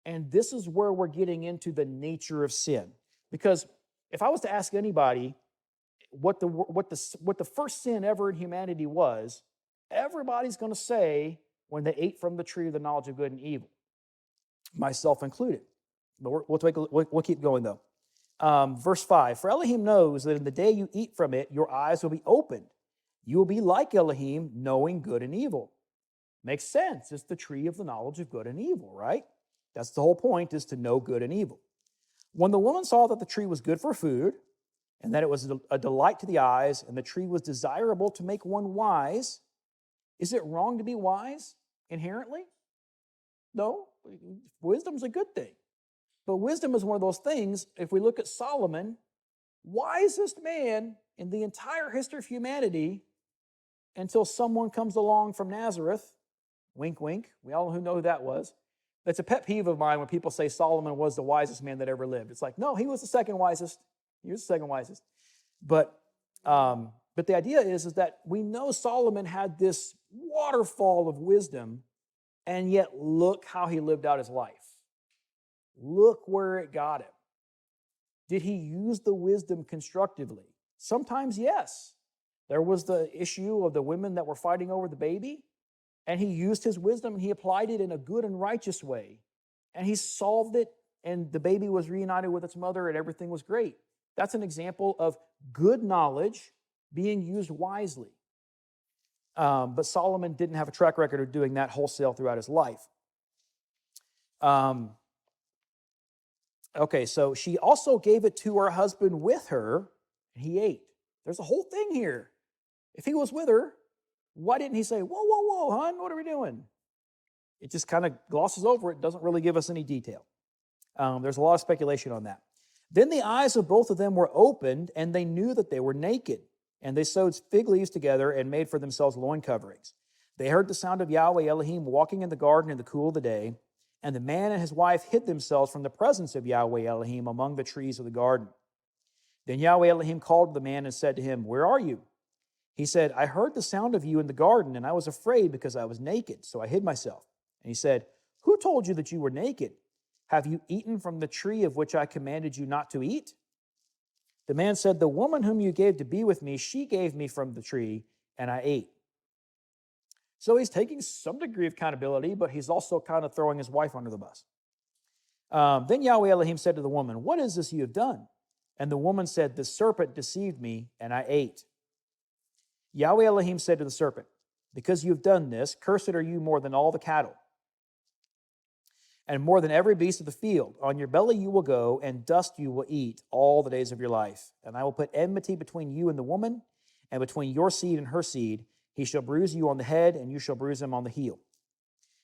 And this is where we're getting into the nature of sin. Because If I was to ask anybody what the first sin ever in humanity was, everybody's going to say when they ate from the tree of the knowledge of good and evil, myself included. But we'll keep going though. Verse 5, for Elohim knows that in the day you eat from it, your eyes will be opened. You will be like Elohim, knowing good and evil. Makes sense. It's the tree of the knowledge of good and evil, right? That's the whole point, is to know good and evil. When the woman saw that the tree was good for food, and that it was a delight to the eyes, and the tree was desirable to make one wise, is it wrong to be wise inherently? No. Wisdom's a good thing. But wisdom is one of those things, if we look at Solomon, wisest man in the entire history of humanity, until someone comes along from Nazareth, wink, wink, we all know who that was. That's a pet peeve of mine when people say Solomon was the wisest man that ever lived. It's like, no, he was the second wisest. He was the second wisest. But the idea is that we know Solomon had this waterfall of wisdom, and yet look how he lived out his life. Look where it got him. Did he use the wisdom constructively? Sometimes, yes. There was the issue of the women that were fighting over the baby, and he used his wisdom and he applied it in a good and righteous way. And he solved it, and the baby was reunited with its mother, and everything was great. That's an example of good knowledge being used wisely. But Solomon didn't have a track record of doing that wholesale throughout his life. Okay, so she also gave it to her husband with her, and he ate. There's a whole thing here. If he was with her, why didn't he say, whoa, whoa, whoa, hon, what are we doing? It just kind of glosses over it, doesn't really give us any detail. There's a lot of speculation on that. Then the eyes of both of them were opened, and they knew that they were naked. And they sewed fig leaves together and made for themselves loin coverings. They heard the sound of Yahweh Elohim walking in the garden in the cool of the day, and the man and his wife hid themselves from the presence of Yahweh Elohim among the trees of the garden. Then Yahweh Elohim called to the man and said to him, where are you? He said, I heard the sound of you in the garden, and I was afraid because I was naked, so I hid myself. And he said, who told you that you were naked? Have you eaten from the tree of which I commanded you not to eat? The man said, the woman whom you gave to be with me, she gave me from the tree, and I ate. So he's taking some degree of accountability, but he's also kind of throwing his wife under the bus. Then Yahweh Elohim said to the woman, what is this you have done? And the woman said, the serpent deceived me, and I ate. Yahweh Elohim said to the serpent, because you have done this, cursed are you more than all the cattle, and more than every beast of the field. On your belly you will go, and dust you will eat all the days of your life. And I will put enmity between you and the woman, and between your seed and her seed. He shall bruise you on the head, and you shall bruise him on the heel.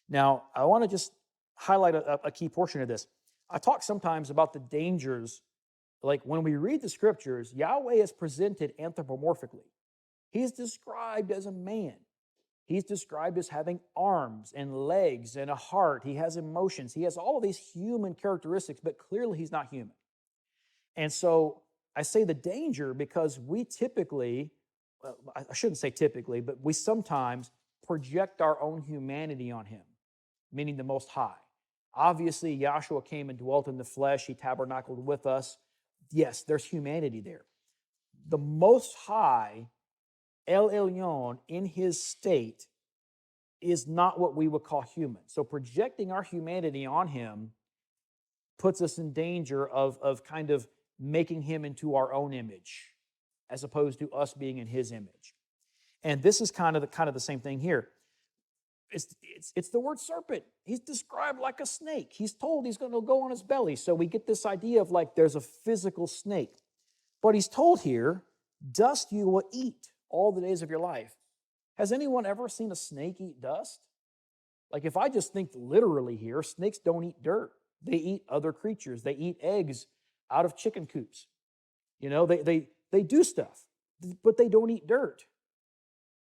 Now, I want to just highlight a key portion of this. I talk sometimes about the dangers, like when we read the scriptures, Yahweh is presented anthropomorphically. He's described as a man. He's described as having arms and legs and a heart. He has emotions. He has all of these human characteristics, but clearly he's not human. And so I say the danger because we typically, well, I shouldn't say typically, but we sometimes project our own humanity on him, meaning the Most High. Obviously, Yahshua came and dwelt in the flesh. He tabernacled with us. Yes, there's humanity there. The Most High, El Elyon, in his state, is not what we would call human. So projecting our humanity on him puts us in danger of kind of making him into our own image, as opposed to us being in his image. And this is kind of the same thing here. It's the word serpent. He's described like a snake. He's told he's going to go on his belly. So we get this idea of like there's a physical snake. But he's told here, dust you will eat all the days of your life. Has anyone ever seen a snake eat dust? Like if I just think literally here, snakes don't eat dirt. They eat other creatures. They eat eggs out of chicken coops. You know, they do stuff, but they don't eat dirt.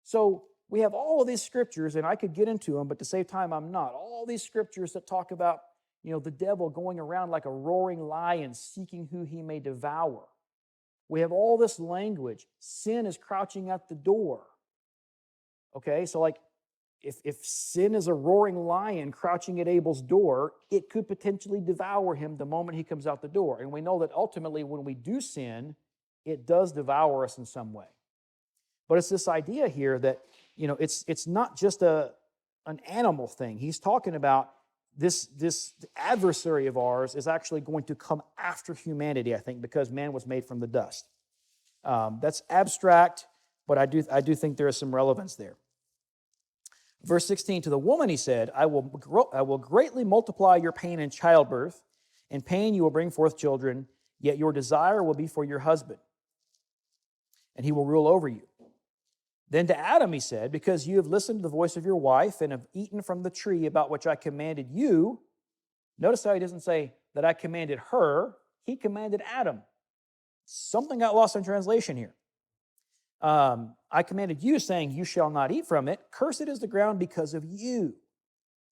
So we have all of these scriptures, and I could get into them, but to save time, I'm not. All these scriptures that talk about, you know, the devil going around like a roaring lion seeking who he may devour. We have all this language. Sin is crouching at the door. Okay, so like if sin is a roaring lion crouching at Abel's door, it could potentially devour him the moment he comes out the door. And we know that ultimately when we do sin, it does devour us in some way. But it's this idea here that, it's not just an animal thing. He's talking about this adversary of ours is actually going to come after humanity, I think, because man was made from the dust. That's abstract, but I do think there is some relevance there. Verse 16, to the woman he said, I will greatly multiply your pain in childbirth. In pain you will bring forth children, yet your desire will be for your husband, and he will rule over you. Then to Adam he said, because you have listened to the voice of your wife and have eaten from the tree about which I commanded you. Notice how he doesn't say that I commanded her. He commanded Adam. Something got lost in translation here. I commanded you, saying, you shall not eat from it. Cursed is the ground because of you.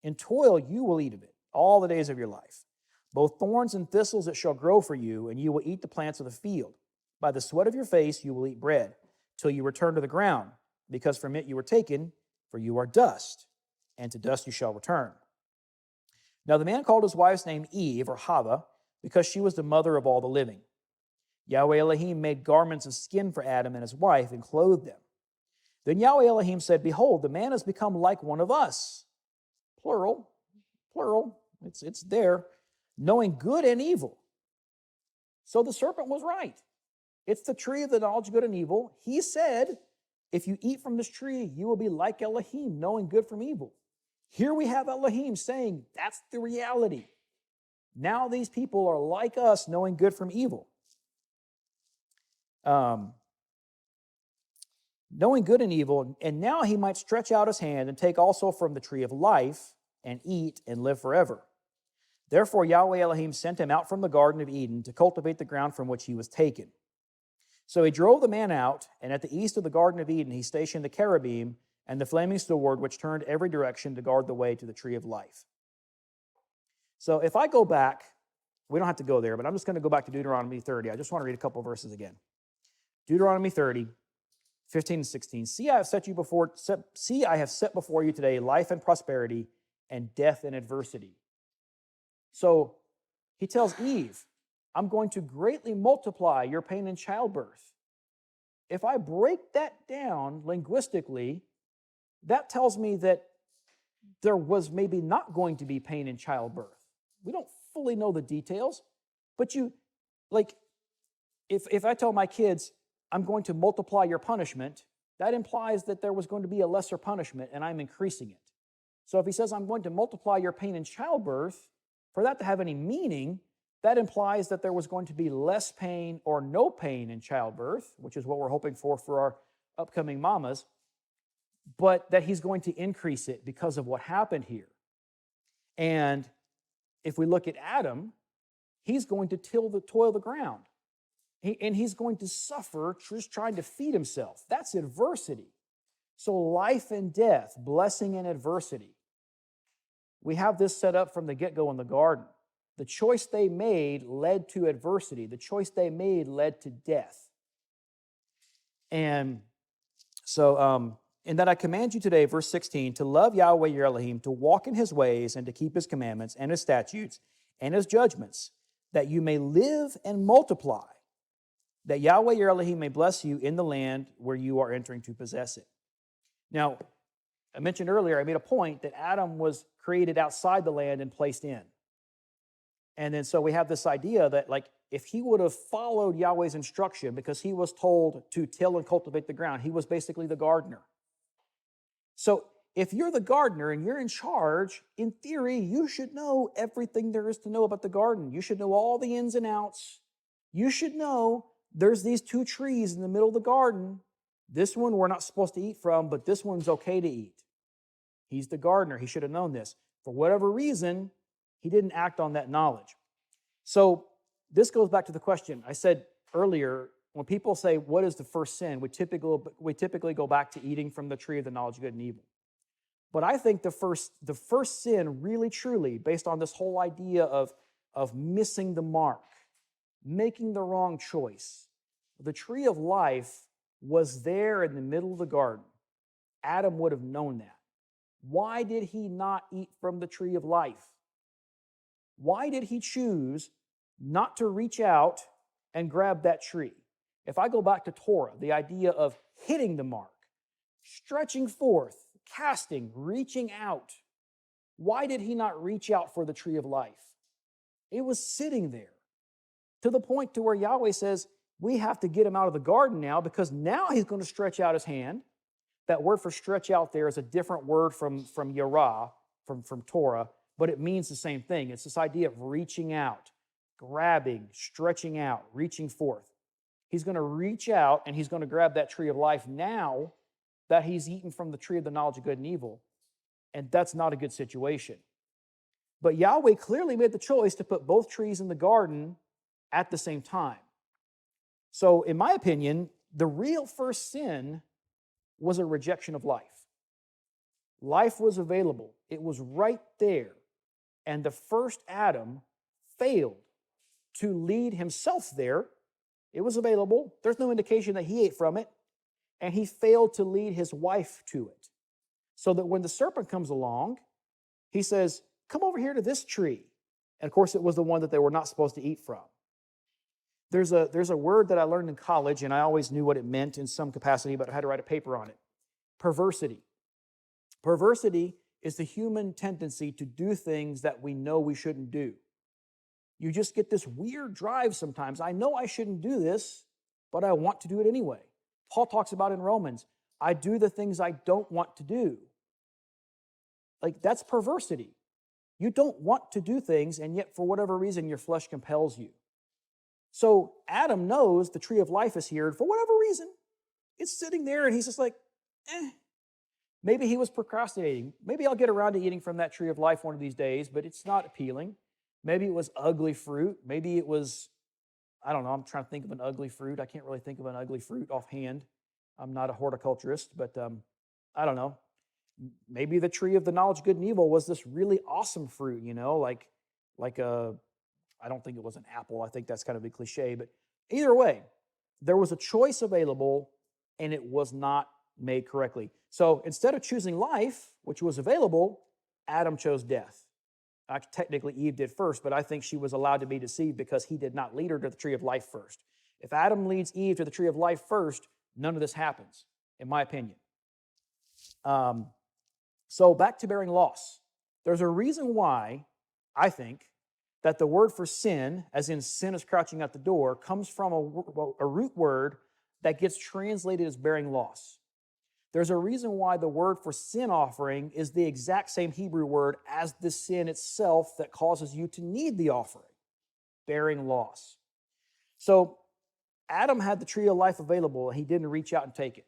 In toil you will eat of it all the days of your life. Both thorns and thistles it shall grow for you, and you will eat the plants of the field. By the sweat of your face you will eat bread, till you return to the ground, because from it you were taken, for you are dust, and to dust you shall return. Now the man called his wife's name Eve, or Hava, because she was the mother of all the living. Yahweh Elohim made garments of skin for Adam and his wife and clothed them. Then Yahweh Elohim said, behold, the man has become like one of us. Plural, it's there, knowing good and evil. So the serpent was right. It's the tree of the knowledge of good and evil. He said, if you eat from this tree, you will be like Elohim, knowing good from evil. Here we have Elohim saying, that's the reality. Now these people are like us, knowing good from evil. Knowing good and evil, and now he might stretch out his hand and take also from the tree of life and eat and live forever. Therefore Yahweh Elohim sent him out from the Garden of Eden to cultivate the ground from which he was taken. So he drove the man out, and at the east of the Garden of Eden he stationed the cherubim and the flaming sword which turned every direction to guard the way to the tree of life. So if I go back, we don't have to go there, but I'm just going to go back to Deuteronomy 30. I just want to read a couple verses again. Deuteronomy 30, 15 and 16. See, I have set before you today life and prosperity and death and adversity. So he tells Eve, I'm going to greatly multiply your pain in childbirth. If I break that down linguistically, that tells me that there was maybe not going to be pain in childbirth. We don't fully know the details, but if I tell my kids, I'm going to multiply your punishment, that implies that there was going to be a lesser punishment and I'm increasing it. So if he says, I'm going to multiply your pain in childbirth, for that to have any meaning, that implies that there was going to be less pain or no pain in childbirth, which is what we're hoping for our upcoming mamas, but that he's going to increase it because of what happened here. And if we look at Adam, he's going to toil the ground. And he's going to suffer just trying to feed himself. That's adversity. So life and death, blessing and adversity. We have this set up from the get-go in the garden. The choice they made led to adversity. The choice they made led to death. And so, in that I command you today, verse 16, to love Yahweh your Elohim, to walk in his ways and to keep his commandments and his statutes and his judgments, that you may live and multiply, that Yahweh your Elohim may bless you in the land where you are entering to possess it. Now, I mentioned earlier, I made a point that Adam was created outside the land and placed in. And then so we have this idea that if he would have followed Yahweh's instruction, because he was told to till and cultivate the ground, he was basically the gardener. So if you're the gardener and you're in charge, in theory, you should know everything there is to know about the garden. You should know all the ins and outs. You should know there's these two trees in the middle of the garden. This one we're not supposed to eat from, but this one's okay to eat. He's the gardener. He should have known this. For whatever reason, he didn't act on that knowledge. So this goes back to the question I said earlier. When people say, what is the first sin? We typically go back to eating from the tree of the knowledge of good and evil. But I think the first sin really, truly, based on this whole idea of missing the mark, making the wrong choice, the tree of life was there in the middle of the garden. Adam would have known that. Why did he not eat from the tree of life? Why did he choose not to reach out and grab that tree? If I go back to Torah, the idea of hitting the mark, stretching forth, casting, reaching out, why did he not reach out for the tree of life? It was sitting there to the point to where Yahweh says, we have to get him out of the garden now because now he's going to stretch out his hand. That word for stretch out there is a different word from Yerah, from Torah, but it means the same thing. It's this idea of reaching out, grabbing, stretching out, reaching forth. He's going to reach out and he's going to grab that tree of life now that he's eaten from the tree of the knowledge of good and evil. And that's not a good situation. But Yahweh clearly made the choice to put both trees in the garden at the same time. So, in my opinion, the real first sin was a rejection of life. Life was available. It was right there. And the first Adam failed to lead himself there. It was available. There's no indication that he ate from it. And he failed to lead his wife to it. So that when the serpent comes along, he says, come over here to this tree. And of course, it was the one that they were not supposed to eat from. There's a word that I learned in college, and I always knew what it meant in some capacity, but I had to write a paper on it. Perversity. Perversity is the human tendency to do things that we know we shouldn't do. You just get this weird drive sometimes. I know I shouldn't do this, but I want to do it anyway. Paul talks about in Romans, I do the things I don't want to do. Like, that's perversity. You don't want to do things, and yet for whatever reason, your flesh compels you. So Adam knows the tree of life is here, and for whatever reason, it's sitting there, and he's just like, Maybe he was procrastinating. Maybe I'll get around to eating from that tree of life one of these days, but it's not appealing. Maybe it was ugly fruit. Maybe it was, I don't know, I'm trying to think of an ugly fruit. I can't really think of an ugly fruit offhand. I'm not a horticulturist, but I don't know. Maybe the tree of the knowledge of good and evil was this really awesome fruit, like a, I don't think it was an apple. I think that's kind of a cliche, but either way, there was a choice available and it was not made correctly. So instead of choosing life, which was available, Adam chose death. Technically, Eve did first, but I think she was allowed to be deceived because he did not lead her to the tree of life first. If Adam leads Eve to the tree of life first, none of this happens, in my opinion. So back to bearing loss. There's a reason why I think that the word for sin, as in sin is crouching at the door, comes from a root word that gets translated as bearing loss. There's a reason why the word for sin offering is the exact same Hebrew word as the sin itself that causes you to need the offering, bearing loss. So Adam had the tree of life available and he didn't reach out and take it.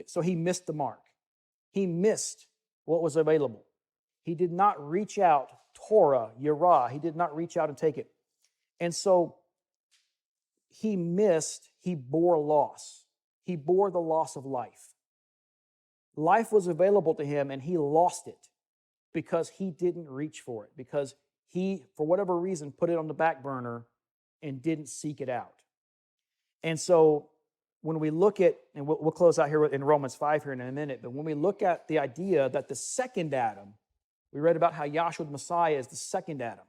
So he missed the mark. He missed what was available. He did not reach out, Torah, Yerah, he did not reach out and take it. And so he bore loss. He bore the loss of life. Life was available to him and he lost it because he didn't reach for it, because he, for whatever reason, put it on the back burner and didn't seek it out. And so when we look at, and we'll close out here in Romans 5 here in a minute, but when we look at the idea that the second Adam, we read about how Yahshua the Messiah is the second Adam.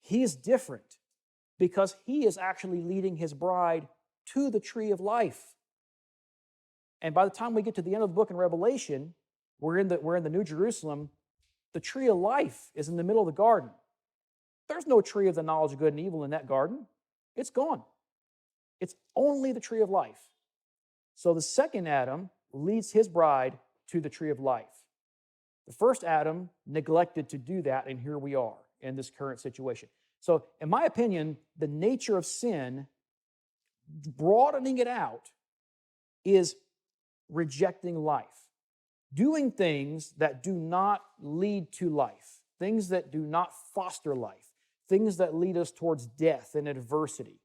He is different because he is actually leading his bride to the tree of life. And by the time we get to the end of the book in Revelation, we're in the New Jerusalem, the tree of life is in the middle of the garden. There's no tree of the knowledge of good and evil in that garden. It's gone. It's only the tree of life. So the second Adam leads his bride to the tree of life. The first Adam neglected to do that, and here we are in this current situation. So in my opinion, the nature of sin, broadening it out, is rejecting life, doing things that do not lead to life, things that do not foster life, things that lead us towards death and adversity.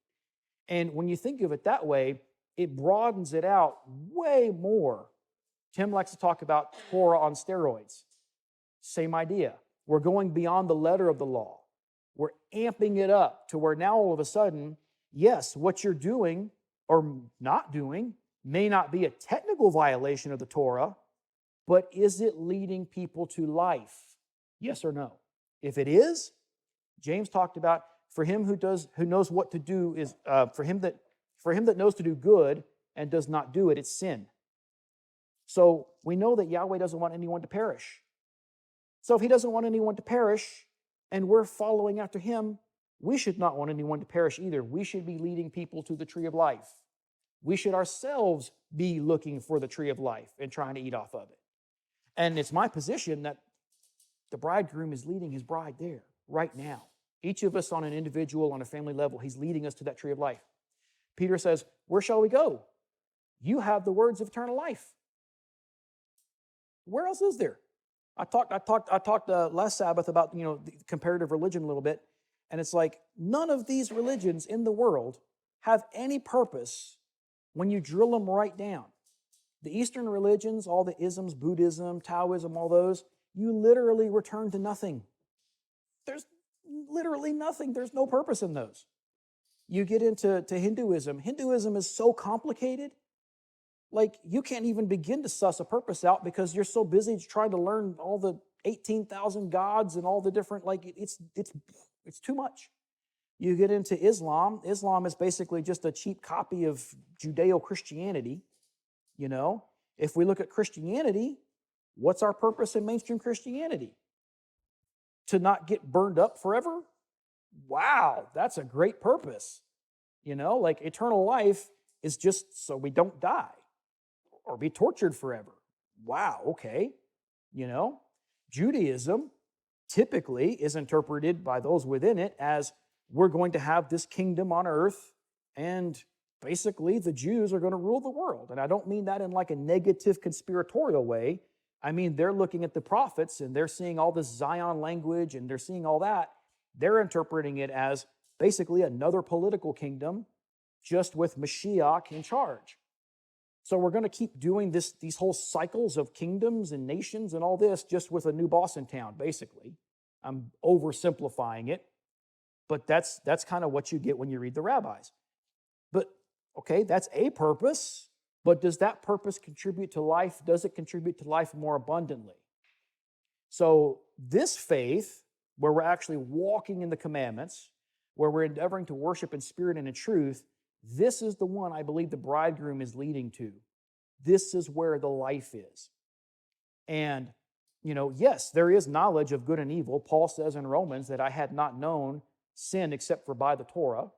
And when you think of it that way, it broadens it out way more. Tim likes to talk about Torah on steroids. Same idea. We're going beyond the letter of the law. We're amping it up to where now all of a sudden, yes, what you're doing or not doing may not be a technical violation of the Torah, but is it leading people to life? Yes or no? If it is, James talked about for him who knows what to do is for him that knows to do good and does not do it, it's sin. So we know that Yahweh doesn't want anyone to perish. So if he doesn't want anyone to perish and we're following after him, we should not want anyone to perish either. We should be leading people to the tree of life. We should ourselves be looking for the tree of life and trying to eat off of it. And it's my position that the bridegroom is leading his bride there right now. Each of us on an individual, on a family level, he's leading us to that tree of life. Peter says, where shall we go? You have the words of eternal life. Where else is there? I talked last Sabbath about, the comparative religion a little bit, and it's like none of these religions in the world have any purpose when you drill them right down. The Eastern religions, all the isms, Buddhism, Taoism, all those, you literally return to nothing. There's literally nothing. There's no purpose in those. You get into Hinduism. Hinduism is so complicated. Like, you can't even begin to suss a purpose out because you're so busy trying to learn all the 18,000 gods and all the different, it's too much. You get into Islam. Islam is basically just a cheap copy of Judeo-Christianity, If we look at Christianity, what's our purpose in mainstream Christianity? To not get burned up forever? Wow, that's a great purpose. Eternal life is just so we don't die or be tortured forever. Wow, okay. Judaism typically is interpreted by those within it as we're going to have this kingdom on earth and basically the Jews are going to rule the world. And I don't mean that in like a negative conspiratorial way. I mean, they're looking at the prophets and they're seeing all this Zion language and they're seeing all that. They're interpreting it as basically another political kingdom just with Mashiach in charge. So we're going to keep doing these whole cycles of kingdoms and nations and all this just with a new boss in town, basically. I'm oversimplifying it, but that's kind of what you get when you read the rabbis. But, okay, that's a purpose, but does that purpose contribute to life? Does it contribute to life more abundantly? So this faith, where we're actually walking in the commandments, where we're endeavoring to worship in spirit and in truth, this is the one I believe the bridegroom is leading to. This is where the life is. And, yes, there is knowledge of good and evil. Paul says in Romans that I had not known sin except for by the Torah.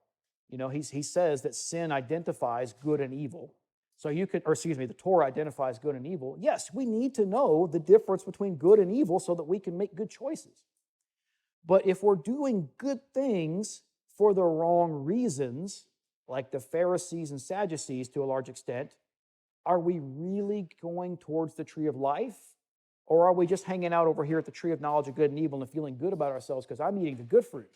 He says that sin identifies good and evil. So the Torah identifies good and evil. Yes, we need to know the difference between good and evil so that we can make good choices. But if we're doing good things for the wrong reasons, like the Pharisees and Sadducees to a large extent, are we really going towards the tree of life? Or are we just hanging out over here at the tree of knowledge of good and evil and feeling good about ourselves because I'm eating the good fruit?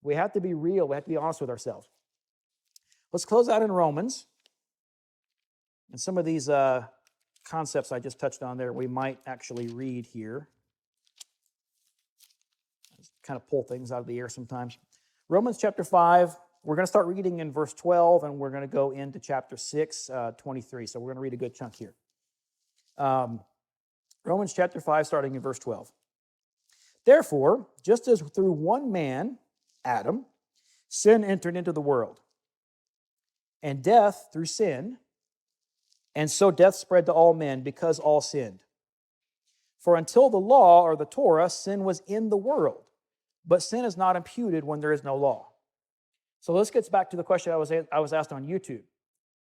We have to be real. We have to be honest with ourselves. Let's close out in Romans. And some of these concepts I just touched on there, we might actually read here. Kind of pull things out of the air sometimes. Romans chapter 5, we're going to start reading in verse 12, and we're going to go into chapter 6, 23. So we're going to read a good chunk here. Romans chapter 5, starting in verse 12. Therefore, just as through one man, Adam, sin entered into the world, and death through sin, and so death spread to all men because all sinned. For until the law or the Torah, sin was in the world, but sin is not imputed when there is no law. So this gets back to the question I was asked on YouTube.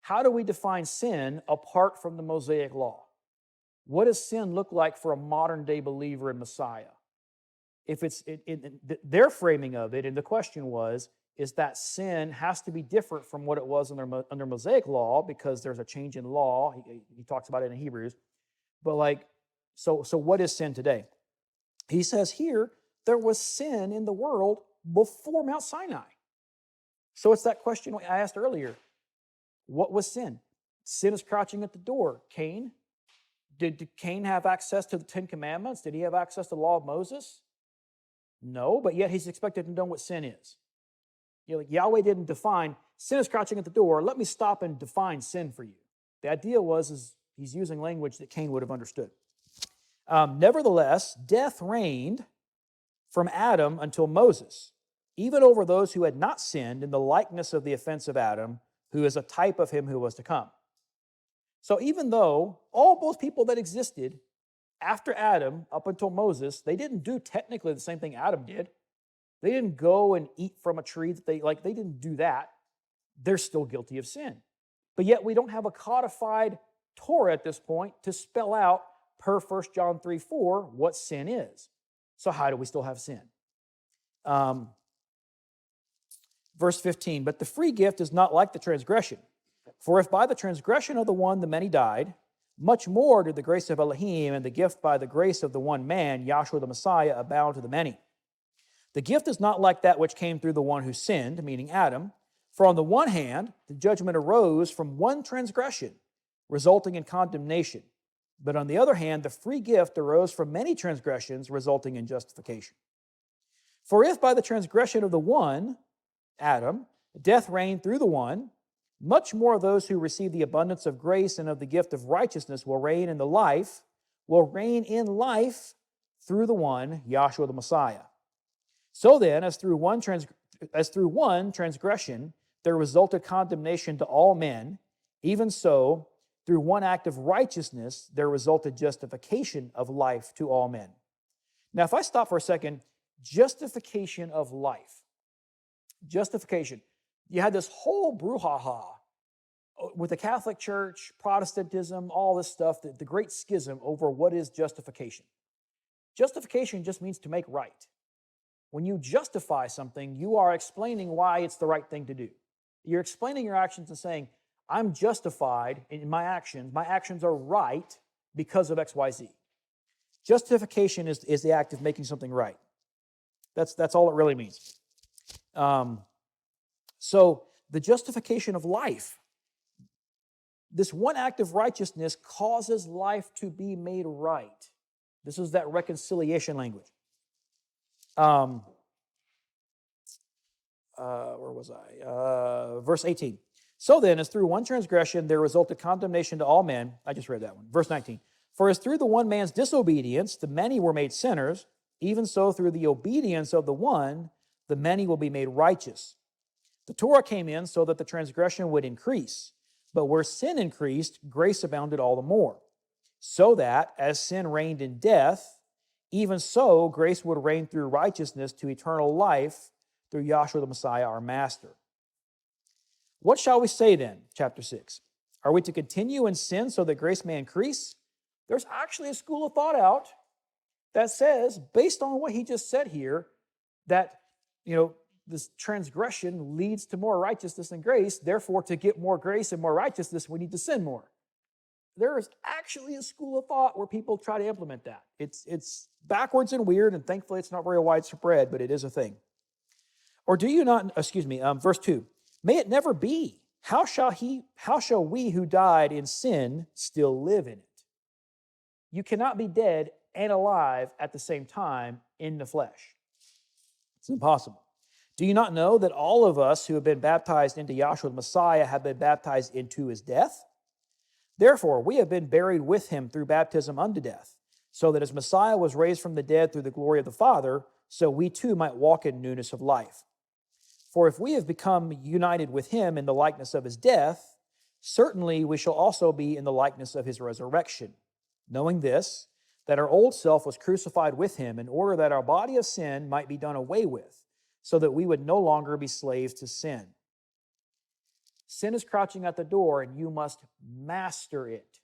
How do we define sin apart from the Mosaic law? What does sin look like for a modern-day believer in Messiah? If it's their framing of it, and the question was, is that sin has to be different from what it was under Mosaic law because there's a change in law. He talks about it in Hebrews. But so what is sin today? He says here, there was sin in the world before Mount Sinai. So it's that question I asked earlier. What was sin? Sin is crouching at the door. Cain? Did Cain have access to the Ten Commandments? Did he have access to the law of Moses? No, but yet he's expected to know what sin is. Yahweh didn't define, sin is crouching at the door. Let me stop and define sin for you. The idea was He's using language that Cain would have understood. Nevertheless, death reigned from Adam until Moses, even over those who had not sinned in the likeness of the offense of Adam, who is a type of him who was to come. So even though all those people that existed after Adam up until Moses, they didn't do technically the same thing Adam did. They didn't go and eat from a tree that they didn't do that. They're still guilty of sin. But yet we don't have a codified Torah at this point to spell out per 1 John 3:4 what sin is. So how do we still have sin? Verse 15, but the free gift is not like the transgression. For if by the transgression of the one the many died, much more did the grace of Elohim and the gift by the grace of the one man, Yahshua the Messiah, abound to the many. The gift is not like that which came through the one who sinned, meaning Adam. For on the one hand, the judgment arose from one transgression, resulting in condemnation. But on the other hand, the free gift arose from many transgressions, resulting in justification. For if by the transgression of the one, Adam, death reigned through the one, much more those who receive the abundance of grace and of the gift of righteousness will reign in life through the one, Yahshua the Messiah. So then, as through one transgression there resulted condemnation to all men, even so, through one act of righteousness there resulted justification of life to all men. Now, if I stop for a second, justification of life. Justification. You had this whole brouhaha with the Catholic Church, Protestantism, all this stuff, the great schism over what is justification. Justification just means to make right. When you justify something, you are explaining why it's the right thing to do. You're explaining your actions and saying, I'm justified in my actions. My actions are right because of X, Y, Z. Justification is the act of making something right. That's all it really means. So the justification of life, this one act of righteousness causes life to be made right. This is that reconciliation language. Where was I? Verse 18. So then, as through one transgression there resulted condemnation to all men. I just read that one. Verse 19. For as through the one man's disobedience the many were made sinners, even so through the obedience of the one, the many will be made righteous. The Torah came in so that the transgression would increase, but where sin increased, grace abounded all the more. So that, as sin reigned in death, even so grace would reign through righteousness to eternal life through Yahshua the Messiah, our Master. What shall we say then? Chapter 6. Are we to continue in sin so that grace may increase? There's actually a school of thought out that says, based on what he just said here, that, this transgression leads to more righteousness and grace. Therefore, to get more grace and more righteousness, we need to sin more. There is actually a school of thought where people try to implement that. It's backwards and weird, and thankfully it's not very widespread, but it is a thing. Or do you not, verse 2, may it never be. How shall we who died in sin still live in it? You cannot be dead and alive at the same time in the flesh. It's impossible. Do you not know that all of us who have been baptized into Yahshua the Messiah have been baptized into his death? Therefore, we have been buried with him through baptism unto death, so that as Messiah was raised from the dead through the glory of the Father, so we too might walk in newness of life. For if we have become united with him in the likeness of his death, certainly we shall also be in the likeness of his resurrection, knowing this, that our old self was crucified with him in order that our body of sin might be done away with, so that we would no longer be slaves to sin. Sin is crouching at the door, and you must master it.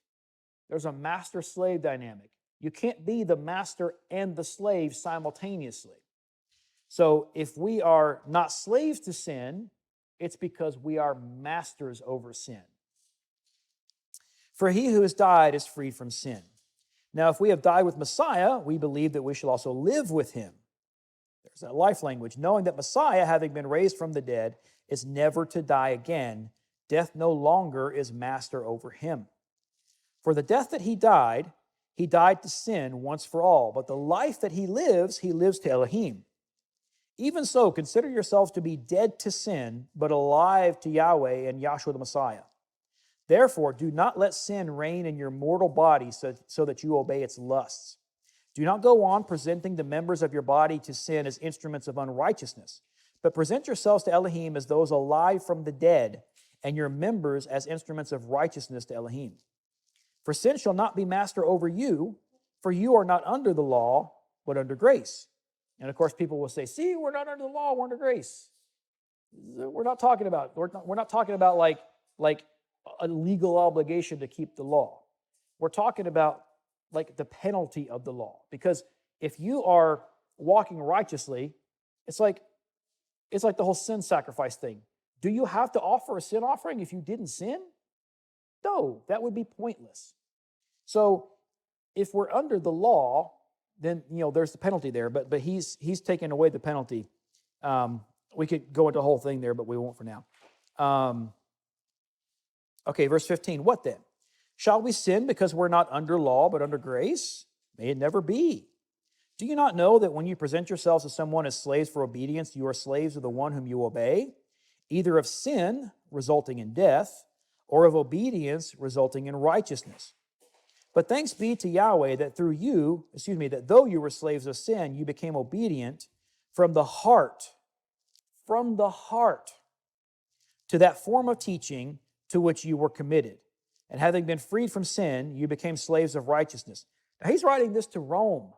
There's a master-slave dynamic. You can't be the master and the slave simultaneously. So if we are not slaves to sin, it's because we are masters over sin. For he who has died is freed from sin. Now, if we have died with Messiah, we believe that we shall also live with him. There's that life language, knowing that Messiah, having been raised from the dead, is never to die again. Death no longer is master over him. For the death that he died to sin once for all. But the life that he lives to Elohim. Even so, consider yourselves to be dead to sin, but alive to Yahweh and Yahshua the Messiah. Therefore, do not let sin reign in your mortal body so that you obey its lusts. Do not go on presenting the members of your body to sin as instruments of unrighteousness, but present yourselves to Elohim as those alive from the dead, and your members as instruments of righteousness to Elohim. For sin shall not be master over you, for you are not under the law, but under grace. And of course, people will say, see, we're not under the law, we're under grace. We're not talking about like a legal obligation to keep the law. We're talking about like the penalty of the law. Because if you are walking righteously, it's like the whole sin sacrifice thing. Do you have to offer a sin offering if you didn't sin? No, that would be pointless. So if we're under the law, then there's the penalty there. But he's taken away the penalty. We could go into the whole thing there, but we won't for now. Okay, verse 15. What then? Shall we sin because we're not under law but under grace? May it never be. Do you not know that when you present yourselves to someone as slaves for obedience, you are slaves of the one whom you obey, either of sin, resulting in death, or of obedience, resulting in righteousness? But thanks be to Yahweh that that though you were slaves of sin, you became obedient from the heart, to that form of teaching to which you were committed. And having been freed from sin, you became slaves of righteousness. Now he's writing this to Rome,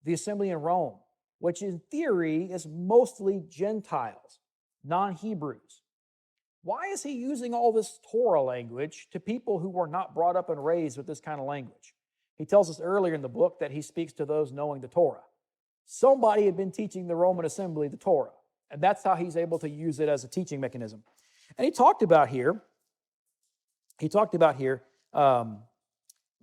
the assembly in Rome, which in theory is mostly Gentiles, non-Hebrews. Why is he using all this Torah language to people who were not brought up and raised with this kind of language? He tells us earlier in the book that he speaks to those knowing the Torah. Somebody had been teaching the Roman assembly the Torah, and that's how he's able to use it as a teaching mechanism. And he talked about here, let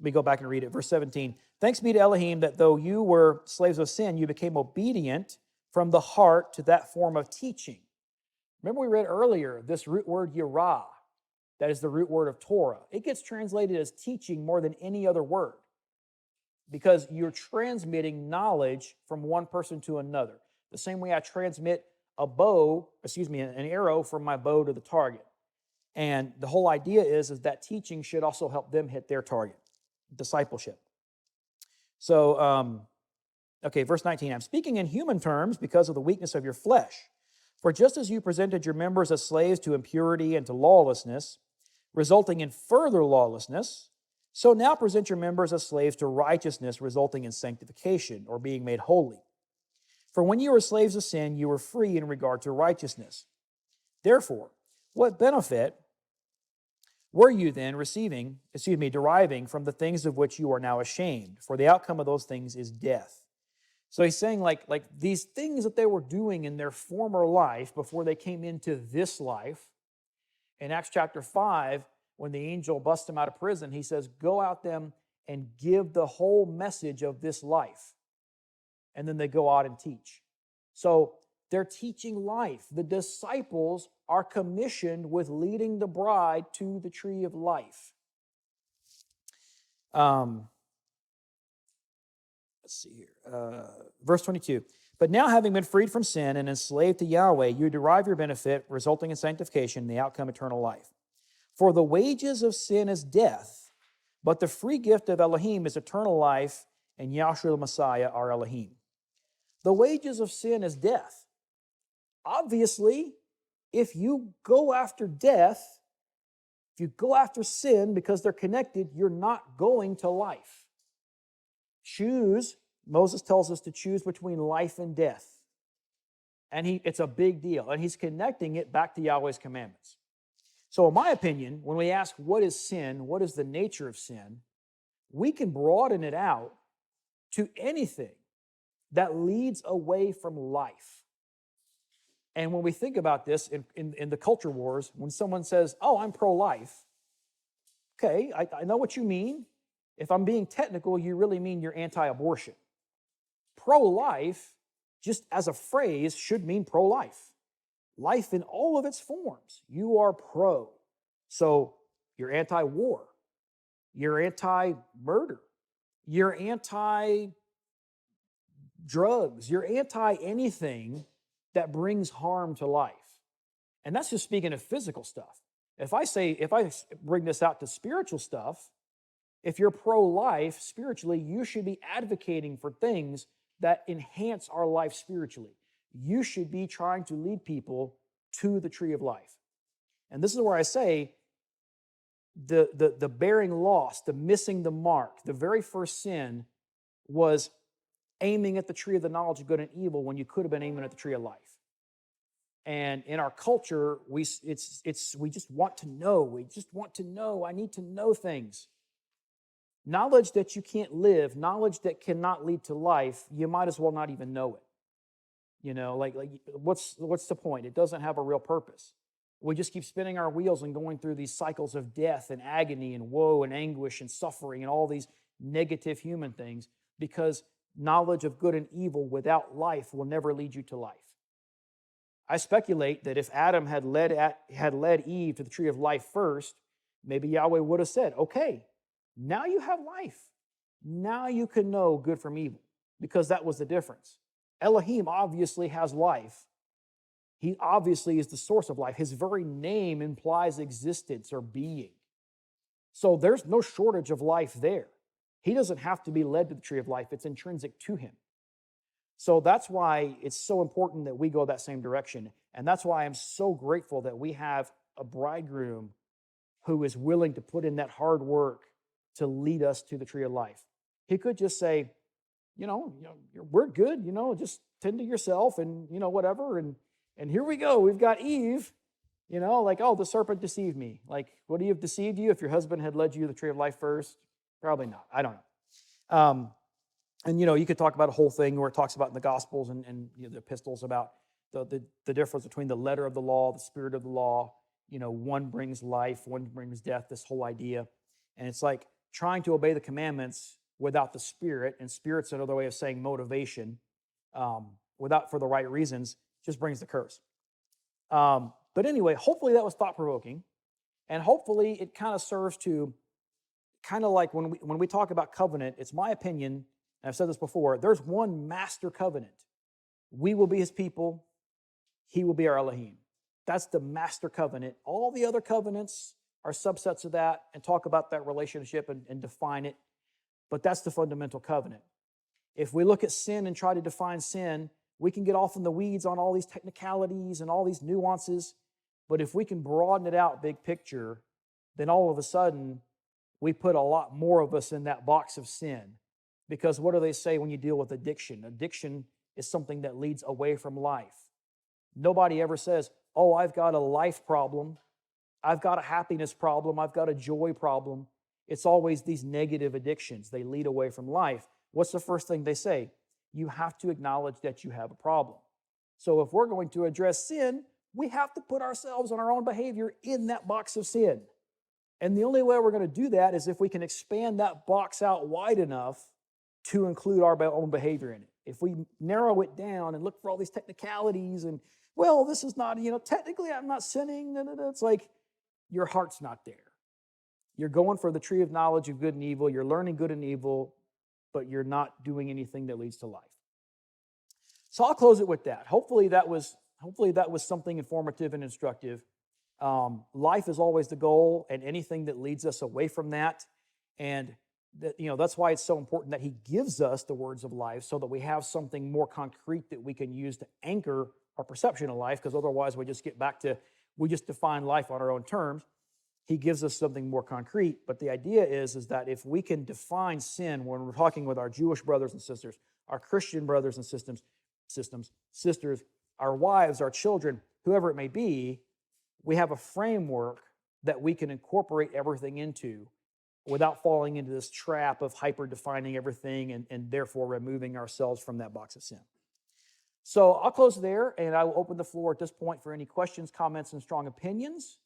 me go back and read it, verse 17. Thanks be to Elohim that though you were slaves of sin, you became obedient from the heart to that form of teaching. Remember we read earlier this root word yirah, that is the root word of Torah. It gets translated as teaching more than any other word because you're transmitting knowledge from one person to another. The same way I transmit an arrow from my bow to the target. And the whole idea is that teaching should also help them hit their target, discipleship. So, verse 19, I'm speaking in human terms because of the weakness of your flesh. For just as you presented your members as slaves to impurity and to lawlessness, resulting in further lawlessness, so now present your members as slaves to righteousness, resulting in sanctification, or being made holy. For when you were slaves of sin, you were free in regard to righteousness. Therefore, what benefit were you then deriving from the things of which you are now ashamed? For the outcome of those things is death. So he's saying like these things that they were doing in their former life before they came into this life. In Acts chapter 5, when the angel busts them out of prison, he says, go out them and give the whole message of this life. And then they go out and teach. So they're teaching life. The disciples are commissioned with leading the bride to the tree of life. Let's see here. Verse 22. But now having been freed from sin and enslaved to Yahweh, you derive your benefit, resulting in sanctification and the outcome eternal life. For the wages of sin is death, but the free gift of Elohim is eternal life in Yahshua the Messiah, our Elohim. The wages of sin is death. Obviously, if you go after death, if you go after sin because they're connected, you're not going to life. Moses tells us to choose between life and death. And it's a big deal. And he's connecting it back to Yahweh's commandments. So in my opinion, when we ask what is sin, what is the nature of sin, we can broaden it out to anything that leads away from life. And when we think about this in the culture wars, when someone says, oh, I'm pro-life, okay, I know what you mean. If I'm being technical, you really mean you're anti-abortion. Pro-life, just as a phrase, should mean pro-life. Life in all of its forms. You are pro. So you're anti-war. You're anti-murder. You're anti-drugs. You're anti-anything that brings harm to life. And that's just speaking of physical stuff. If I bring this out to spiritual stuff, if you're pro-life spiritually, you should be advocating for things that enhance our life spiritually. You should be trying to lead people to the tree of life. And this is where I say the bearing loss, the missing the mark, the very first sin was aiming at the tree of the knowledge of good and evil when you could have been aiming at the tree of life. And in our culture, we just want to know. We just want to know. I need to know things. Knowledge that you can't live, knowledge that cannot lead to life, you might as well not even know it. You know, like what's the point? It doesn't have a real purpose. We just keep spinning our wheels and going through these cycles of death and agony and woe and anguish and suffering and all these negative human things because knowledge of good and evil without life will never lead you to life. I speculate that if Adam had led Eve to the tree of life first, maybe Yahweh would have said, okay, now you have life. Now you can know good from evil, because that was the difference. Elohim obviously has life. He obviously is the source of life. His very name implies existence or being. So there's no shortage of life there. He doesn't have to be led to the tree of life. It's intrinsic to him. So that's why it's so important that we go that same direction. And that's why I'm so grateful that we have a bridegroom who is willing to put in that hard work to lead us to the tree of life. He could just say, we're good, just tend to yourself and, whatever. And here we go. We've got Eve, the serpent deceived me. Like, would he have deceived you if your husband had led you to the tree of life first? Probably not. I don't know. And, you could talk about a whole thing where it talks about in the Gospels and the epistles about the difference between the letter of the law, the spirit of the law. One brings life, one brings death, this whole idea. And it's like trying to obey the commandments without the spirit, and spirit's another way of saying motivation, without for the right reasons, just brings the curse. But anyway, hopefully that was thought-provoking, and hopefully it kind of serves to, kind of like when we talk about covenant, it's my opinion, and I've said this before, there's one master covenant. We will be his people, he will be our Elohim. That's the master covenant. All the other covenants are subsets of that and talk about that relationship and define it. But that's the fundamental covenant. If we look at sin and try to define sin, we can get off in the weeds on all these technicalities and all these nuances. But if we can broaden it out big picture, then all of a sudden, we put a lot more of us in that box of sin. Because what do they say when you deal with addiction? Addiction is something that leads away from life. Nobody ever says, oh, I've got a life problem. I've got a happiness problem. I've got a joy problem. It's always these negative addictions. They lead away from life. What's the first thing they say? You have to acknowledge that you have a problem. So if we're going to address sin, we have to put ourselves and our own behavior in that box of sin. And the only way we're going to do that is if we can expand that box out wide enough to include our own behavior in it. If we narrow it down and look for all these technicalities and, well, this is not, technically I'm not sinning. It's like your heart's not there. You're going for the tree of knowledge of good and evil. You're learning good and evil, but you're not doing anything that leads to life. So I'll close it with that. Hopefully that was something informative and instructive. Life is always the goal, and anything that leads us away from that. And that's why it's so important that he gives us the words of life so that we have something more concrete that we can use to anchor our perception of life, because otherwise we just define life on our own terms. He gives us something more concrete. But the idea is that if we can define sin when we're talking with our Jewish brothers and sisters, our Christian brothers and sisters, our wives, our children, whoever it may be, we have a framework that we can incorporate everything into without falling into this trap of hyper-defining everything and therefore removing ourselves from that box of sin. So I'll close there, and I will open the floor at this point for any questions, comments, and strong opinions.